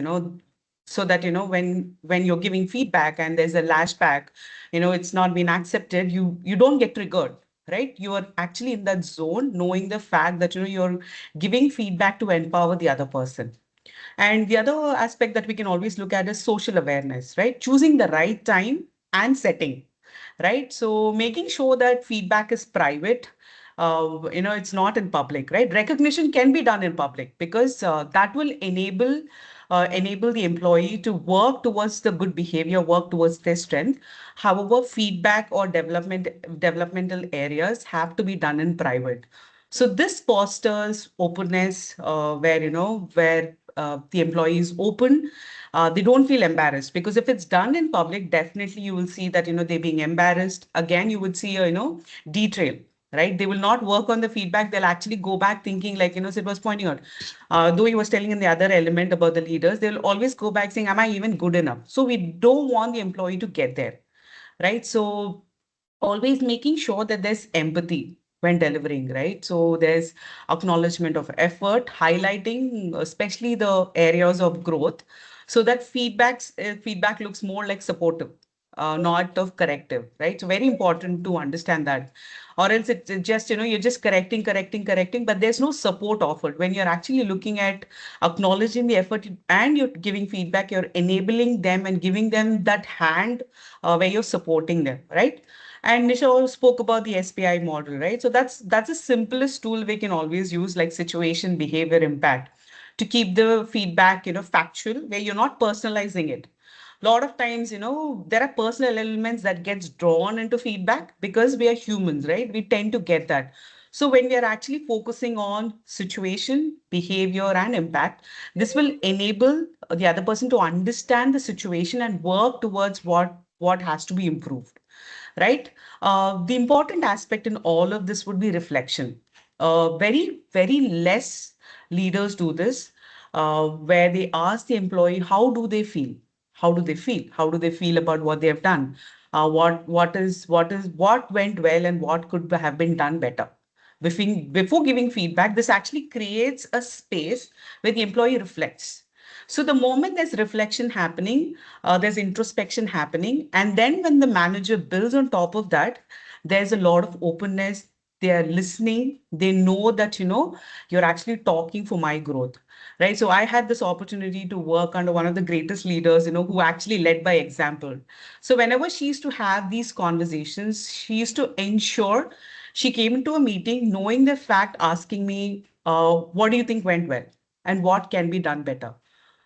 so that, when you're giving feedback and there's a lashback, it's not been accepted, you don't get triggered, right? You are actually in that zone, knowing the fact that, you're giving feedback to empower the other person. And the other aspect that we can always look at is social awareness, right? Choosing the right time and setting, right? So making sure that feedback is private, it's not in public, right? Recognition can be done in public because that will enable the employee to work towards the good behavior, work towards their strength. However, feedback or developmental areas have to be done in private. So this fosters openness, where the employee is open. They don't feel embarrassed because if it's done in public, definitely you will see that, they're being embarrassed. Again, you would see a, detail, right? They will not work on the feedback. They'll actually go back thinking like, Sid was pointing out, though he was telling in the other element about the leaders, they'll always go back saying, am I even good enough? So we don't want the employee to get there, right? So always making sure that there's empathy when delivering, right? So there's acknowledgement of effort, highlighting especially the areas of growth, so that feedback looks more like supportive, not of corrective, right? So very important to understand that, or else it's just, you're just correcting, but there's no support offered. When you're actually looking at acknowledging the effort and you're giving feedback, you're enabling them and giving them that hand where you're supporting them, right? And Nisha also spoke about the SPI model, right? So that's the simplest tool we can always use, like situation, behavior, impact, to keep the feedback, factual, where you're not personalizing it. A lot of times, there are personal elements that gets drawn into feedback because we are humans, right? We tend to get that. So when we are actually focusing on situation, behavior, and impact, this will enable the other person to understand the situation and work towards what has to be improved, right? The important aspect in all of this would be reflection. Very, very less leaders do this, where they ask the employee, how do they feel? How do they feel? How do they feel about what they have done? What went well and what could have been done better? Before giving feedback, this actually creates a space where the employee reflects. So the moment there's reflection happening, there's introspection happening. And then when the manager builds on top of that, there's a lot of openness. They are listening. They know that, you're actually talking for my growth, right? So I had this opportunity to work under one of the greatest leaders, who actually led by example. So whenever she used to have these conversations, she used to ensure she came into a meeting knowing the fact, asking me, what do you think went well and what can be done better?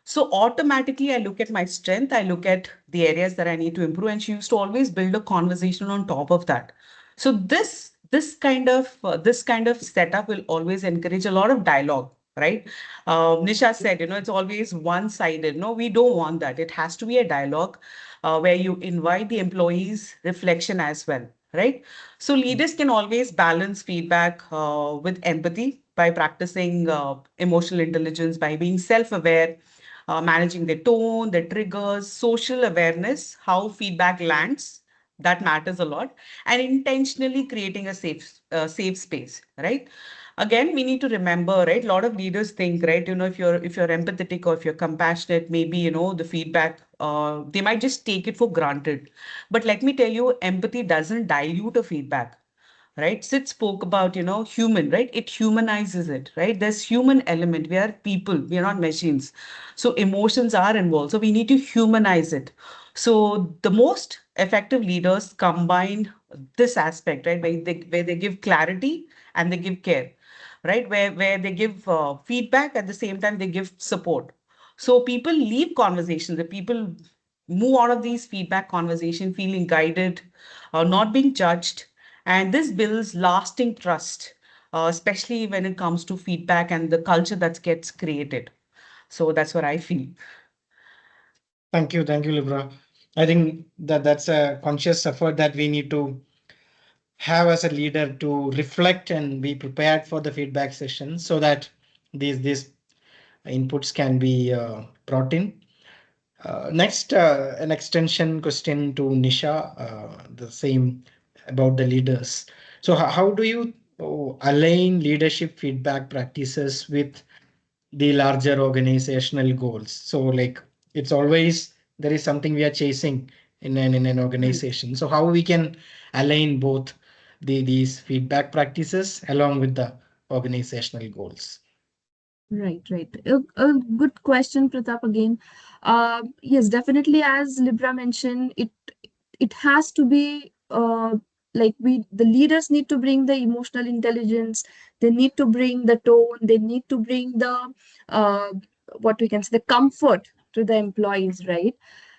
So automatically, I look at my strength, I look at the areas that I need to improve, and she used to always build a conversation on top of that. So this kind of setup will always encourage a lot of dialogue, right? Nisha said, it's always one-sided. No, we don't want that. It has to be a dialogue where you invite the employees' reflection as well, right? So leaders can always balance feedback with empathy by practicing emotional intelligence, by being self-aware, managing their tone, their triggers, social awareness, how feedback lands. That matters a lot, and intentionally creating a safe space, right? Again, we need to remember, right? A lot of leaders think, right? If you're empathetic or if you're compassionate, maybe the feedback, they might just take it for granted. But let me tell you, empathy doesn't dilute a feedback, right? Sid spoke about, human, right? It humanizes it, right? There's human element. We are people, we are not machines. So emotions are involved. So we need to humanize it. So the most effective leaders combine this aspect, right? Where they give clarity and they give care, right? Where they give feedback at the same time they give support. So people leave conversations, the people move out of these feedback conversation feeling guided, not being judged, and this builds lasting trust, especially when it comes to feedback and the culture that gets created. So that's what I feel. Thank you, Libra. I think that that's a conscious effort that we need to have as a leader to reflect and be prepared for the feedback session so that these inputs can be brought in. Next, an extension question to Nisha, the same about the leaders. So, how do you align leadership feedback practices with the larger organizational goals? So, like, it's always there is something we are chasing in an Right. organization. So, how we can align both these feedback practices along with the organizational goals? Right, right. A good question, Pratap, again. Yes, definitely, as Libra mentioned, it has to be like the leaders need to bring the emotional intelligence, they need to bring the tone, they need to bring the uh, what we can say, the comfort to the employees, right?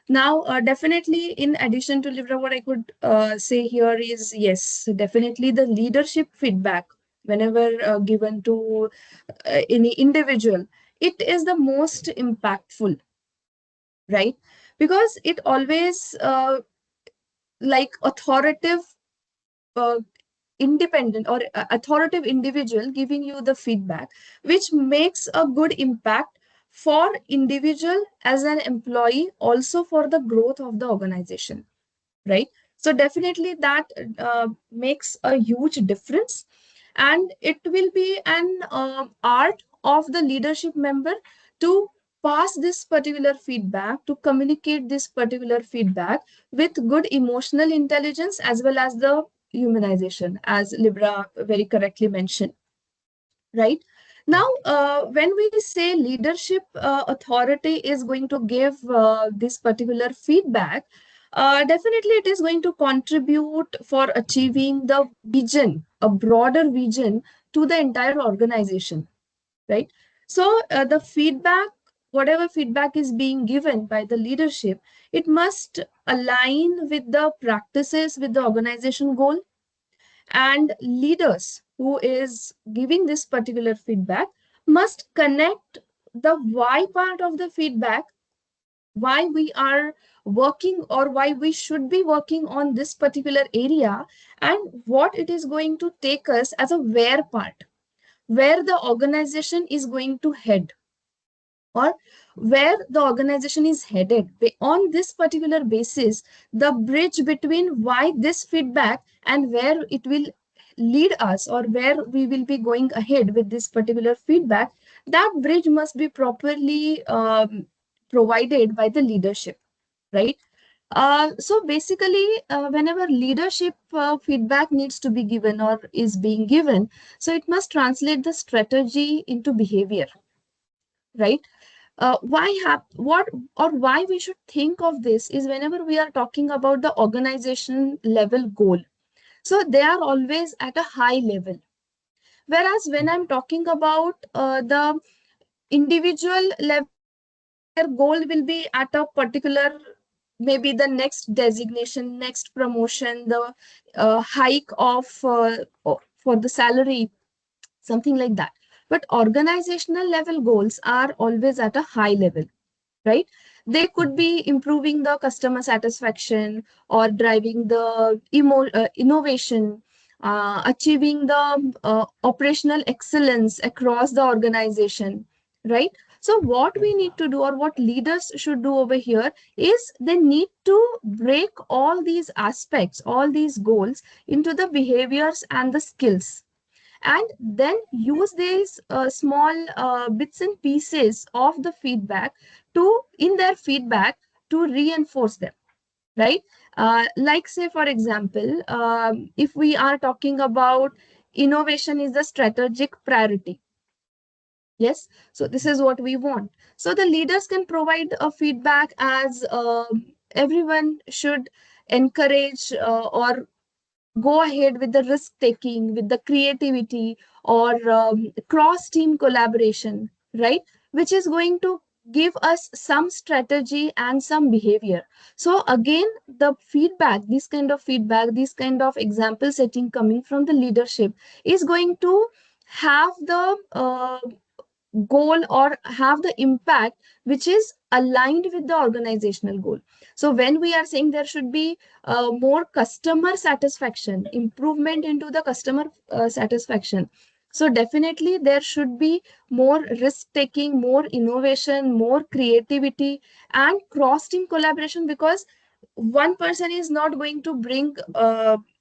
Now, definitely, in addition to Libra, what I could say here is yes, definitely the leadership feedback, whenever given to any individual, it is the most impactful, right? Because it always like authoritative uh, independent or authoritative individual giving you the feedback, which makes a good impact for individual as an employee, also for the growth of the organization, right? So definitely that makes a huge difference, and it will be an art of the leadership member to pass this particular feedback, to communicate this particular feedback with good emotional intelligence as well as the humanization, as Libra very correctly mentioned, right? Now, when we say leadership authority is going to give this particular feedback, definitely it is going to contribute for achieving the vision, a broader vision to the entire organization, right? So, the feedback, whatever feedback is being given by the leadership, it must align with the practices, with the organization goal, and leaders who is giving this particular feedback must connect the why part of the feedback, why we are working or why we should be working on this particular area, and what it is going to take us as a where part, where the organization is going to head, or where the organization is headed. On this particular basis, the bridge between why this feedback and where it will lead us, or where we will be going ahead with this particular feedback, that bridge must be properly provided by the leadership, right? So basically, whenever leadership feedback needs to be given or is being given, so it must translate the strategy into behavior, right? What or why we should think of this is whenever we are talking about the organization level goal, so they are always at a high level, whereas when I'm talking about the individual level, their goal will be at a particular, maybe the next designation, next promotion, the hike of for the salary, something like that. But organizational level goals are always at a high level, right? They could be improving the customer satisfaction or driving the innovation, achieving the operational excellence across the organization, right? So, what we need to do, or what leaders should do over here, is they need to break all these aspects, all these goals into the behaviors and the skills, and then use these small bits and pieces of the feedback to in their feedback to reinforce them, right? Like, say for example, if we are talking about innovation is the strategic priority, yes, so this is what we want. So the leaders can provide a feedback as everyone should encourage or go ahead with the risk taking, with the creativity, or cross team collaboration, right? Which is going to give us some strategy and some behavior. So, again, the feedback, this kind of feedback, this kind of example setting coming from the leadership is going to have the goal or have the impact which is aligned with the organizational goal. So when we are saying there should be more customer satisfaction, improvement into the customer satisfaction, So definitely there should be more risk taking, more innovation, more creativity, and cross team collaboration, because one person is not going to bring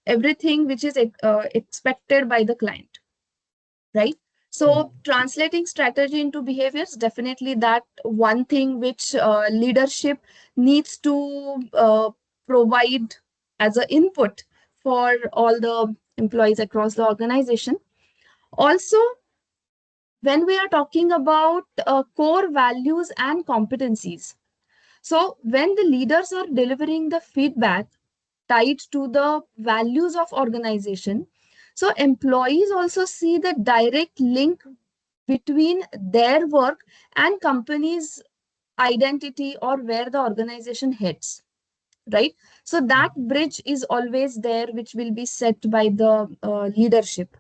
everything which is expected by the client, right? So translating strategy into behaviors, definitely that one thing which leadership needs to provide as an input for all the employees across the organization. Also, when we are talking about core values and competencies, so when the leaders are delivering the feedback tied to the values of organization, so employees also see the direct link between their work and company's identity or where the organization heads, right? So that bridge is always there, which will be set by the leadership,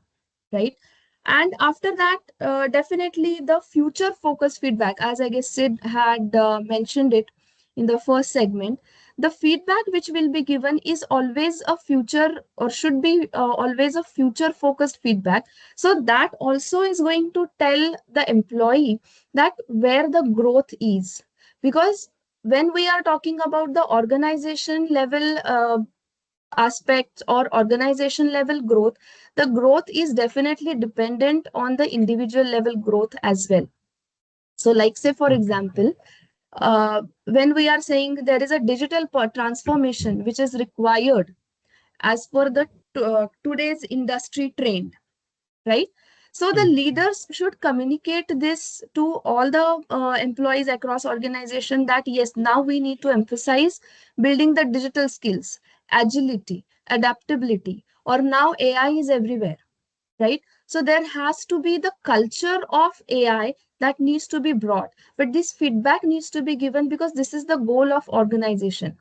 right? And after that, definitely the future focused feedback, as I guess Sid had mentioned it in the first segment, the feedback which will be given is always a future, or should be always a future focused feedback. So that also is going to tell the employee that where the growth is, because when we are talking about the organization level aspects or organization level growth, the growth is definitely dependent on the individual level growth as well. So like say for example, when we are saying there is a digital transformation which is required as per the today's industry trend, right? So the leaders should communicate this to all the employees across organization that yes, now we need to emphasize building the digital skills, agility, adaptability, or now AI is everywhere, right? So there has to be the culture of AI that needs to be brought, but this feedback needs to be given because this is the goal of organization,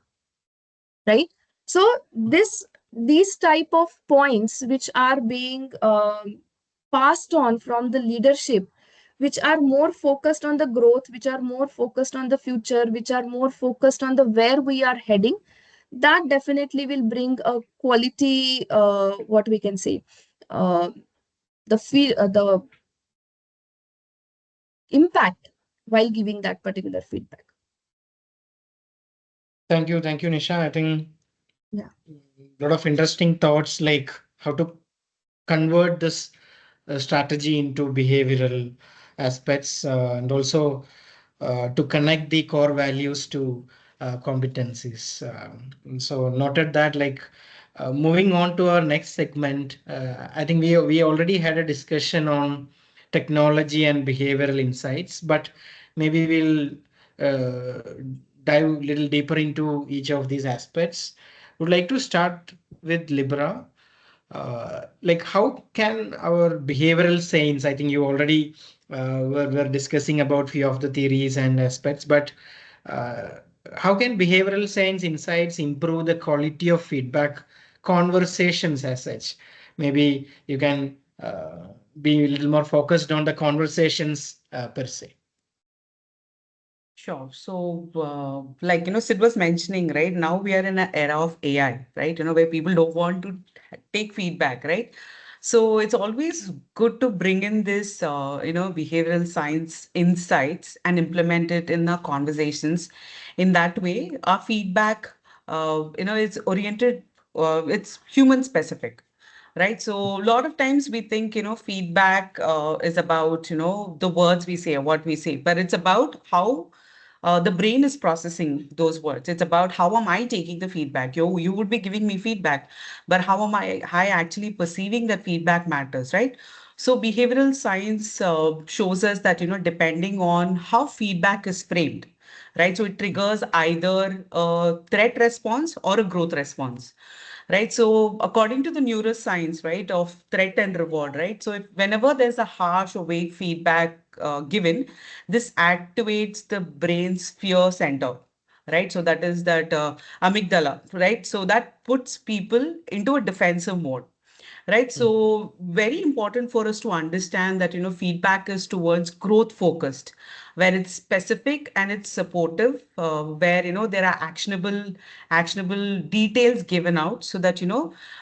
right? So this these type of points which are being passed on from the leadership, which are more focused on the growth, which are more focused on the future, which are more focused on the where we are heading, that definitely will bring a quality, what we can say, uh, the impact while giving that particular feedback. Thank you, Nisha. I think Yeah. a lot of interesting thoughts, like how to convert this strategy into behavioral aspects, and also to connect the core values to competencies. So noted that, like, moving on to our next segment, I think we already had a discussion on technology and behavioral insights, but maybe we'll dive a little deeper into each of these aspects. Would like to start with Libra. Like, how can our behavioral science, I think you already were discussing about few of the theories and aspects, but uh, how can behavioral science insights improve the quality of feedback conversations as such? Maybe you can be a little more focused on the conversations per se. Sure. So, like, Sid was mentioning, right? Now we are in an era of AI, right? Where people don't want to take feedback, right? So it's always good to bring in this, behavioral science insights and implement it in our conversations. In that way, our feedback, is oriented, it's human specific. Right. So a lot of times we think, feedback is about, the words we say or what we say, but it's about how the brain is processing those words. It's about how am I taking the feedback? You would be giving me feedback, but how am I actually perceiving that feedback matters, right? So behavioral science shows us that, depending on how feedback is framed, right? So it triggers either a threat response or a growth response, right? So according to the neuroscience, right, of threat and reward, right? So if whenever there's a harsh or vague feedback given, this activates the brain's fear center, right? So that is that amygdala, right? So that puts people into a defensive mode. right? Mm. So very important for us to understand that, feedback is towards growth focused, where it's specific and it's supportive, where, there are actionable details given out so that,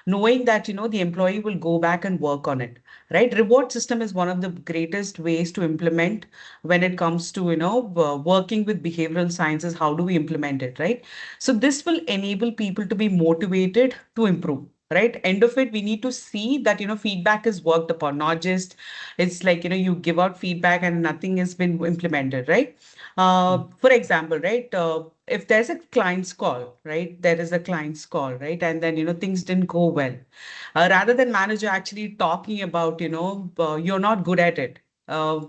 knowing that, the employee will go back and work on it, right? Reward system is one of the greatest ways to implement when it comes to, working with behavioral sciences. How do we implement it, right? So this will enable people to be motivated to improve, right? End of it, we need to see that, feedback is worked upon, not just it's like, you give out feedback and nothing has been implemented, right? Mm. For example, right, if there's a client's call, right, there is a client's call, right, and then, things didn't go well. Rather than manager actually talking about, you're not good at it, uh,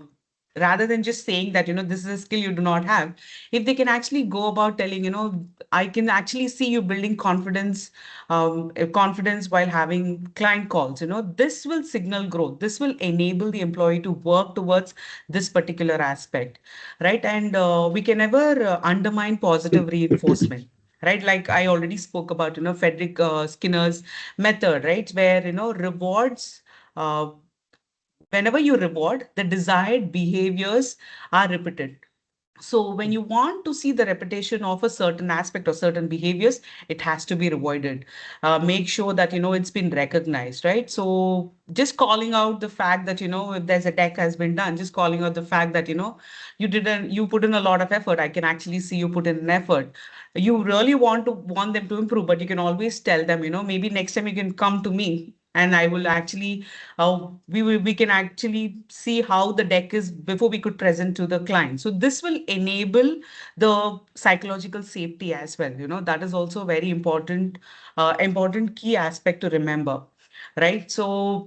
rather than just saying that, this is a skill you do not have, if they can actually go about telling, I can actually see you building confidence while having client calls, this will signal growth. This will enable the employee to work towards this particular aspect, right? And we can never undermine positive reinforcement, right? Like I already spoke about, Frederick Skinner's method, right? Where, rewards, uh, whenever you reward, the desired behaviors are repeated. So when Mm. you want to see the repetition of a certain aspect or certain behaviors, it has to be rewarded. Make sure that, it's been recognized, right? So just calling out the fact that, if there's a deck has been done, just calling out the fact that, you put in a lot of effort. I can actually see you put in an effort. You really want them to improve, but you can always tell them, maybe next time you can come to me and I will actually, we can actually see how the deck is before we could present to the client. So this will enable the psychological safety as well. That is also a very important key aspect to remember, right? So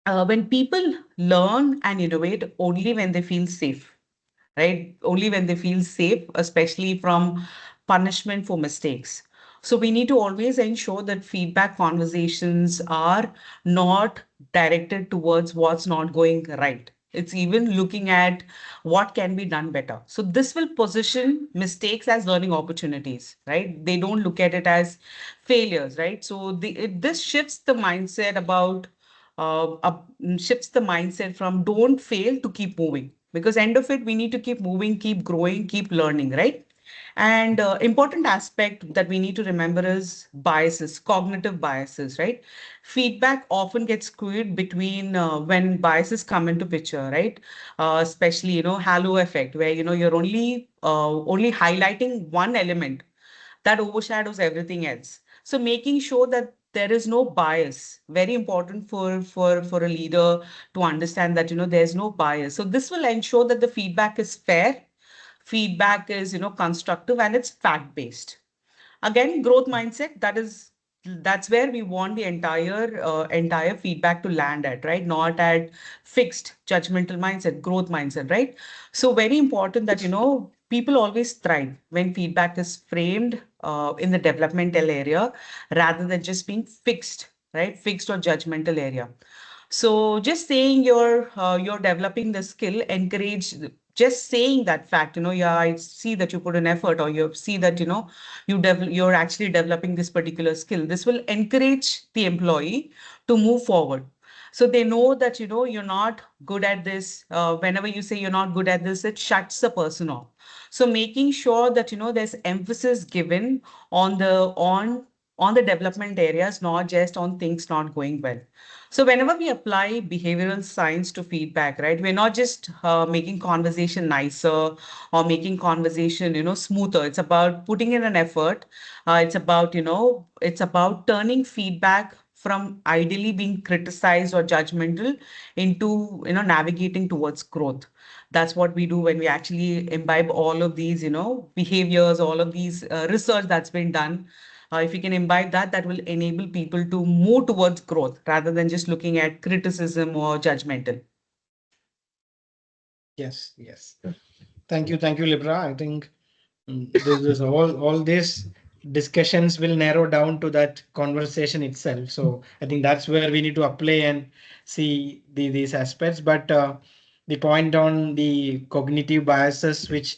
when people learn and innovate only when they feel safe, right? Only when they feel safe, especially from punishment for mistakes. So we need to always ensure that feedback conversations are not directed towards what's not going right. It's even looking at what can be done better. So this will position mistakes as learning opportunities, right? They don't look at it as failures, right? So this shifts the mindset about shifts the mindset from don't fail to keep moving, because end of it we need to keep moving, keep growing, keep learning, right? And important aspect that we need to remember is biases, cognitive biases, right? Feedback often gets skewed between when biases come into picture, right? Especially, halo effect, where, you're only highlighting one element that overshadows everything else. So making sure that there is no bias, very important for a leader to understand that, there's no bias. So this will ensure that the feedback is fair, feedback is, constructive, and it's fact based. Again, growth mindset, that's where we want the entire feedback to land at, right? Not at fixed judgmental mindset, growth mindset, right? So very important that, people always thrive when feedback is framed in the developmental area rather than just being fixed, right? Fixed or judgmental area. So just saying you're developing the skill, encourage just saying that fact, yeah, I see that you put an effort, or you see that, you're actually developing this particular skill. This will encourage the employee to move forward. So they know that, you're not good at this. Whenever you say you're not good at this, it shuts the person off. So making sure that, there's emphasis given on the development areas, not just on things not going well. So whenever we apply behavioral science to feedback, right, we're not just making conversation nicer or making conversation, smoother. It's about putting in an effort. It's about turning feedback from ideally being criticized or judgmental into, navigating towards growth. That's what we do when we actually imbibe all of these, behaviors, all of these research that's been done. If you can imbibe that, that will enable people to move towards growth rather than just looking at criticism or judgmental. Yes, yes. Thank you, Libra. I think this all these discussions will narrow down to that conversation itself. So I think that's where we need to apply and see these aspects. But the point on the cognitive biases which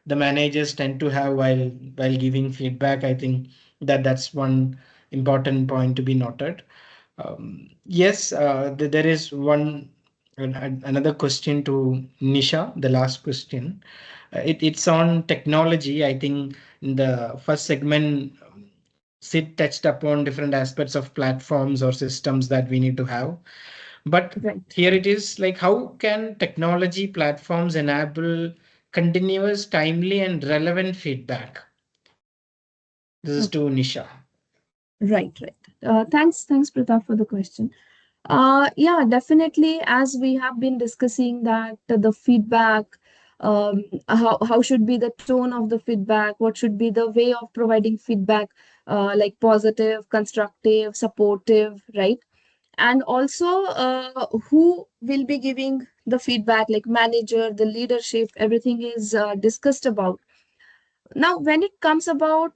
the managers tend to have while giving feedback, I think that's one important point to be noted. Yes, there is another question to Nisha, the last question. It's on technology. I think in the first segment, Sid touched upon different aspects of platforms or systems that we need to have. But Right. here it is like, how can technology platforms enable continuous, timely, and relevant feedback? This is to Okay. Nisha. Right, right. Thanks, Pratap, for the question. Yeah, definitely. As we have been discussing that the feedback, how should be the tone of the feedback, what should be the way of providing feedback, like positive, constructive, supportive, right? And also, who will be giving the feedback, like manager, the leadership, everything is discussed about. Now, when it comes about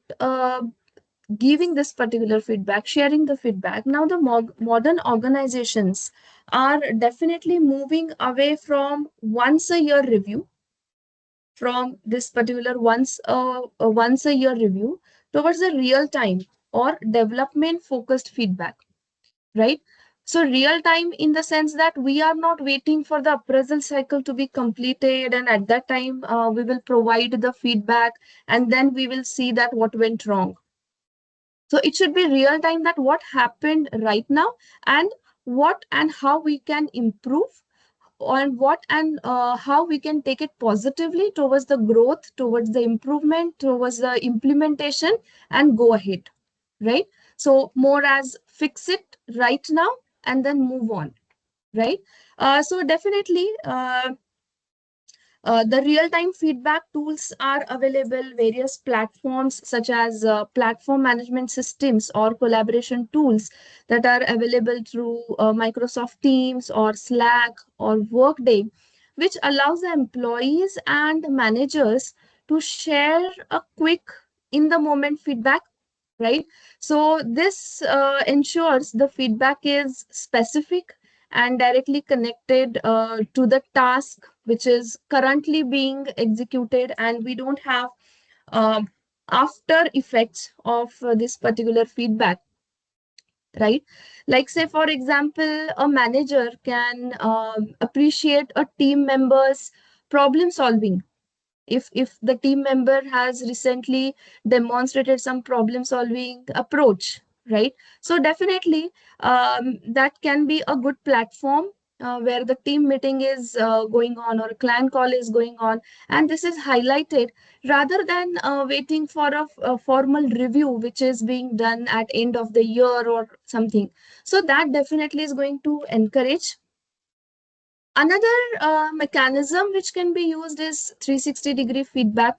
giving this particular feedback, sharing the feedback. Now, the modern organizations are definitely moving away from once a year review, from this particular once a year review towards a real time or development focused feedback, right? So real time in the sense that we are not waiting for the appraisal cycle to be completed, and at that time we will provide the feedback, and then we will see that what went wrong. So it should be real time, that what happened right now, and what and how we can improve, and what and how we can take it positively towards the growth, towards the improvement, towards the implementation, and go ahead, right? So more as fix it right now and then move on, right? So definitely, the real-time feedback tools are available, various platforms such as platform management systems or collaboration tools that are available through Microsoft Teams or Slack or Workday, which allows the employees and managers to share a quick in the moment feedback, right? So this ensures the feedback is specific and directly connected to the task which is currently being executed, and we don't have um, after effects of this particular feedback, right? Like, say for example, a manager can appreciate a team member's problem solving. If the team member has recently demonstrated some problem solving approach, right? So definitely, that can be a good platform where the team meeting is going on, or a client call is going on, and this is highlighted, rather than waiting for a formal review which is being done at end of the year or something. So that definitely is going to encourage. Another mechanism which can be used is 360-degree feedback,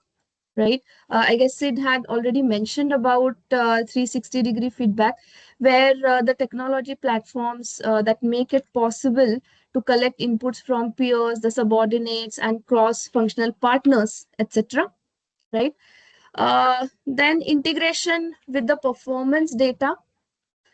right? I guess Sid had already mentioned about 360-degree feedback, where the technology platforms that make it possible to collect inputs from peers, the subordinates, and cross-functional partners, etc. Right? Then integration with the performance data.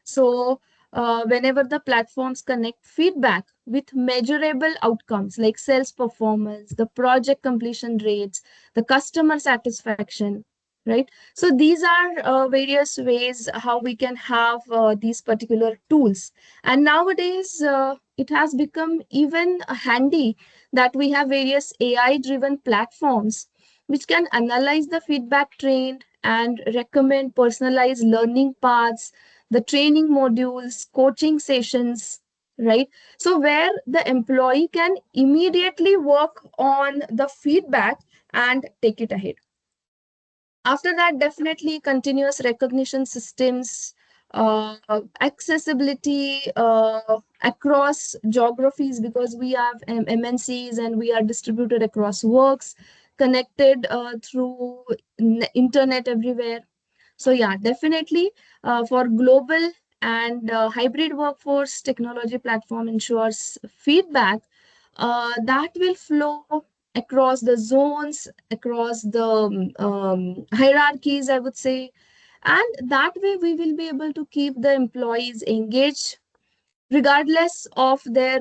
So, whenever the platforms connect feedback with measurable outcomes like sales performance, the project completion rates, the customer satisfaction, right? So, these are various ways how we can have these particular tools. And nowadays, it has become even handy that we have various AI driven platforms which can analyze the feedback train and recommend personalized learning paths, the training modules, coaching sessions, right? So, where the employee can immediately work on the feedback and take it ahead. After that, definitely continuous recognition systems, accessibility across geographies, because we have MNCs and we are distributed across works, connected through internet everywhere. So yeah, definitely for global and hybrid workforce, technology platform ensures feedback that will flow across the zones, across the hierarchies, I would say. And that way we will be able to keep the employees engaged regardless of their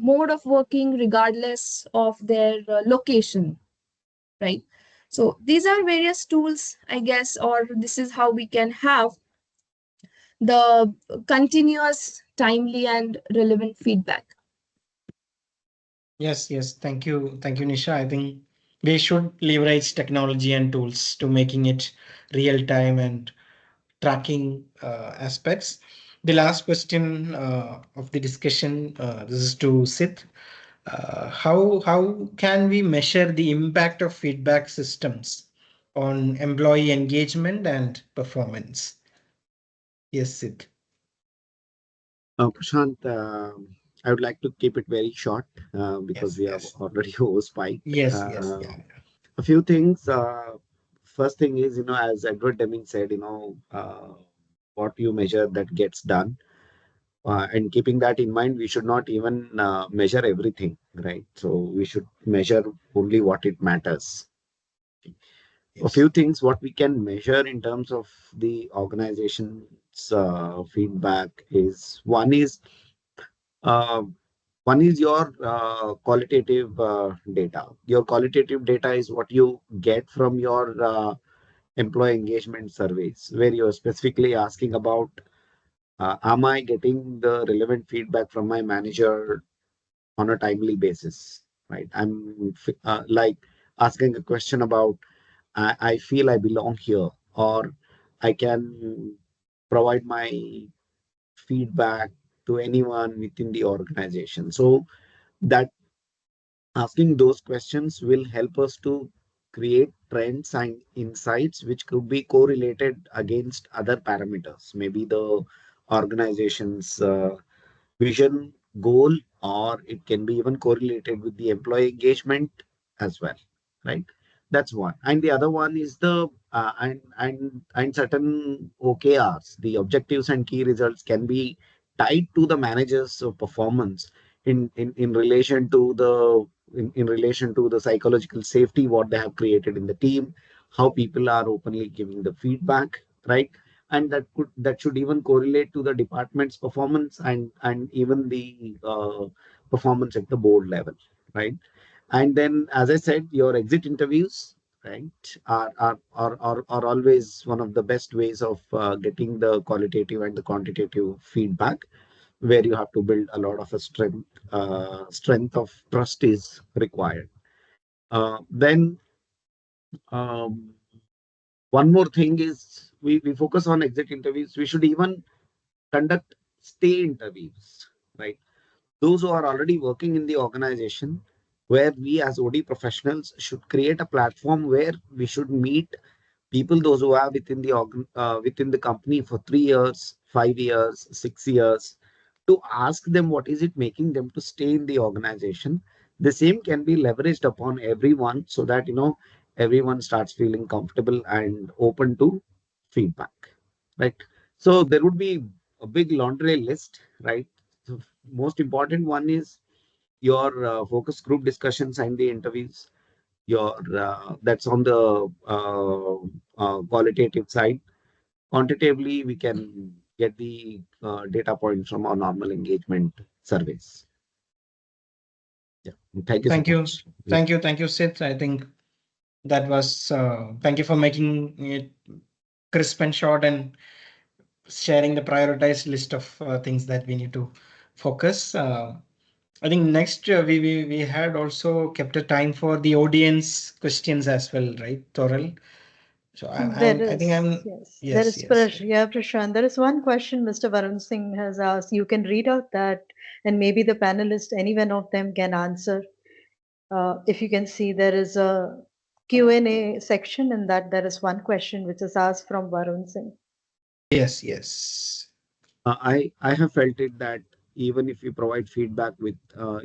mode of working, regardless of their location, right? So these are various tools, I guess, or this is how we can have the continuous timely and relevant feedback. Yes, yes. Thank you, Nisha. I think we should leverage technology and tools to making it real time and tracking aspects. The last question of the discussion, this is to Sid. How can we measure the impact of feedback systems on employee engagement and performance? Yes, Sid. Prashant, I would like to keep it very short because Yes, we have yes, already overspiked. yes, yeah. A few things. First thing is, as Edward Deming said, what you measure that gets done. And keeping that in mind, we should not even measure everything, right? So we should measure only what it matters. A Yes. few things what we can measure in terms of the organization's feedback is uh, one is your qualitative data. Your qualitative data is what you get from your employee engagement surveys, where you're specifically asking about am I getting the relevant feedback from my manager on a timely basis, right? Like asking a question about I feel I belong here, or I can provide my feedback to anyone within the organization. So that asking those questions will help us to create trends and insights which could be correlated against other parameters, maybe the organization's vision, goal, or it can be even correlated with the employee engagement as well, right? That's one. And the other one is the and certain OKRs, the objectives and key results can be tied to the manager's performance in relation to in relation to the psychological safety what they have created in the team, how people are openly giving the feedback, right? And that should even correlate to the department's performance and even the performance at the board level, right? And then, as I said, your exit interviews, right, are always one of the best ways of getting the qualitative and the quantitative feedback, where you have to build a lot of a strength of trust is required. Then um, one more thing is we focus on exit interviews. We should even conduct stay interviews, right? Those who are already working in the organization, where we as OD professionals should create a platform where we should meet people, those who are within the company for 3 years, 5 years, 6 years, to ask them what is it making them to stay in the organization. The same can be leveraged upon everyone so that everyone starts feeling comfortable and open to feedback, right? So there would be a big laundry list, right? So most important one is your focus group discussions and the interviews. Your That's on the qualitative side. Quantitatively, we can get the data points from our normal engagement surveys. Yeah. Thank you so Thank you. much. Yeah. Thank you, Sid. I think that was, thank you for making it crisp and short and sharing the prioritized list of things that we need to focus. I think next we had also kept a time for the audience questions as well, right, Toril? So There I think is, I'm yes, there yes, is, yes. Yeah, Prashant. There is one question Mr. Varun Singh has asked. You can read out that, and maybe the panelists, any one of them, can answer. If you can see, there is a Q&A section, and that there is one question which is asked from Varun Singh. Yes, yes. I have felt it that even if you provide feedback with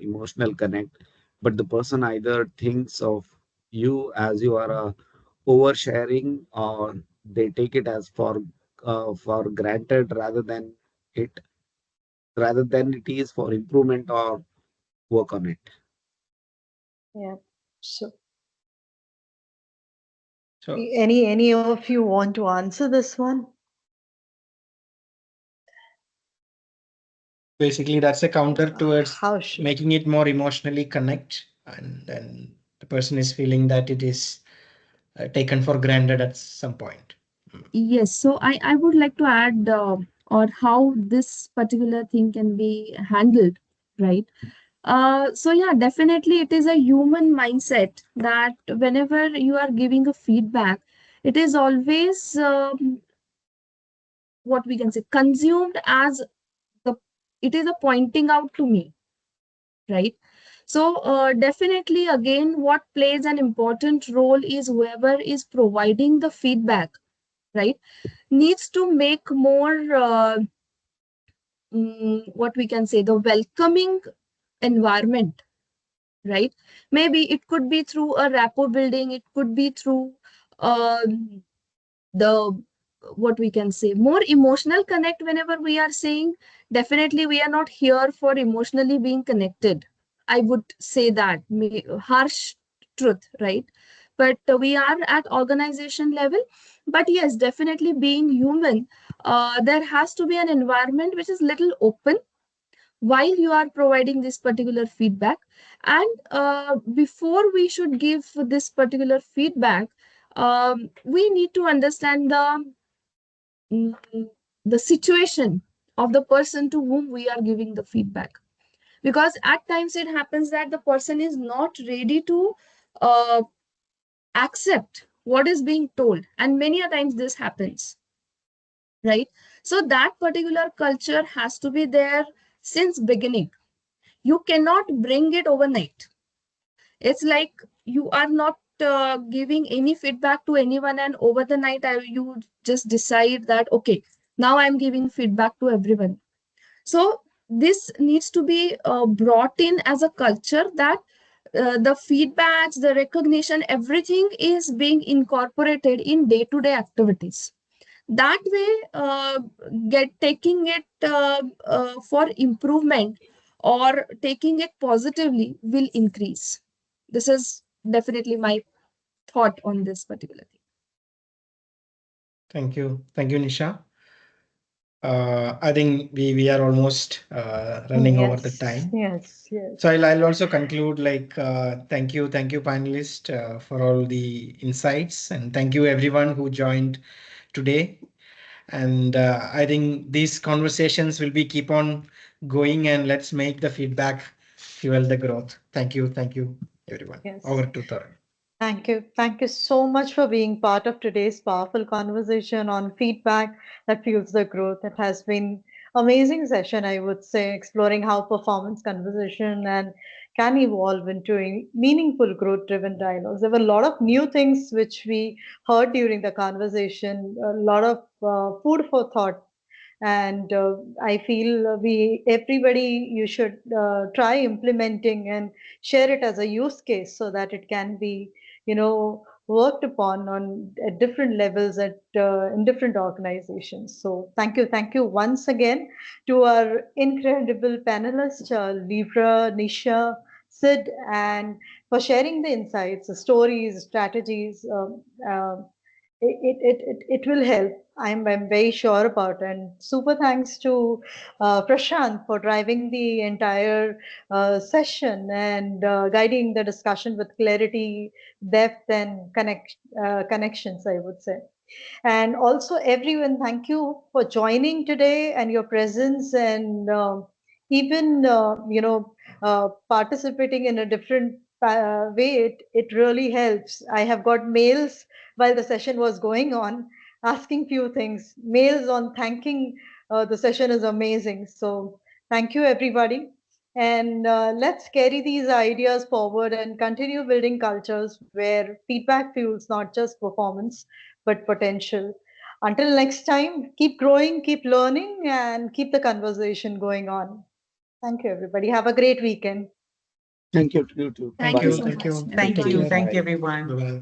emotional connect, but the person either thinks of you as you are oversharing, or they take it as for granted it rather than it is for improvement or work on it. Yeah. So, So any of you want to answer this one? basically that's a counter towards How should? making it more emotionally connect, and then the person is feeling that it is taken for granted at some point. Yes, so I would like to add or how this particular thing can be handled, right? So yeah, definitely it is a human mindset that whenever you are giving a feedback, it is always what we can say consumed as the it is a pointing out to me, right? So definitely again, what plays an important role is whoever is providing the feedback, right, needs to make more what we can say the welcoming environment, right? Maybe it could be through a rapport building, it could be through um, the what we can say more emotional connect. Whenever we are saying, definitely we are not here for emotionally being connected, I would say that harsh truth, right? But we are at organization level. But yes, definitely being human, there has to be an environment which is little open while you are providing this particular feedback. And before we should give this particular feedback, we need to understand mm, the situation of the person to whom we are giving the feedback, because at times it happens that the person is not ready to uh, accept what is being told, and many a times this happens, right? So that particular culture has to be there since beginning. You cannot bring it overnight. It's like you are not giving any feedback to anyone, and over the night you just decide that okay, now I'm giving feedback to everyone. So this needs to be brought in as a culture that the feedbacks, the recognition, everything is being incorporated in day-to-day activities. That way, get taking it for improvement or taking it positively will increase. This is definitely my thought on this particular thing. Thank you, Nisha. I think we are almost running over the Yes, time. yes, yes. So I'll also conclude like thank you panelists for all the insights, and thank you everyone who joined today. And I think these conversations will be keep on going, and let's make the feedback fuel the growth. Thank you everyone. Yes. Over to Tarun. Thank you. Thank you so much for being part of today's powerful conversation on feedback that fuels the growth. It has been amazing session, I would say, exploring how performance conversation and can evolve into a meaningful growth driven dialogues. There were a lot of new things which we heard during the conversation, a lot of food for thought, and I feel we everybody you should try implementing and share it as a use case so that it can be worked upon on at different levels at in different organizations. So thank you once again to our incredible panelists, Libra, Nisha, Sid, and for sharing the insights, the stories, strategies. It will help. I'm very sure about. And super thanks to Prashant for driving the entire session and guiding the discussion with clarity, depth, and connections, I would say. And also, everyone, thank you for joining today and your presence and even, participating in a different way. It really helps. I have got mails while the session was going on asking few things. Mails on thanking the session is amazing. So, thank you, everybody. And let's carry these ideas forward and continue building cultures where feedback fuels not just performance but potential. Until next time, keep growing, keep learning, and keep the conversation going on. Thank you, everybody. Have a great weekend. Thank you to you too. Thank Thank you you, Bye. so thank much, you. Thank Take you. everyone. care. Thank you, Bye. everyone. Bye bye.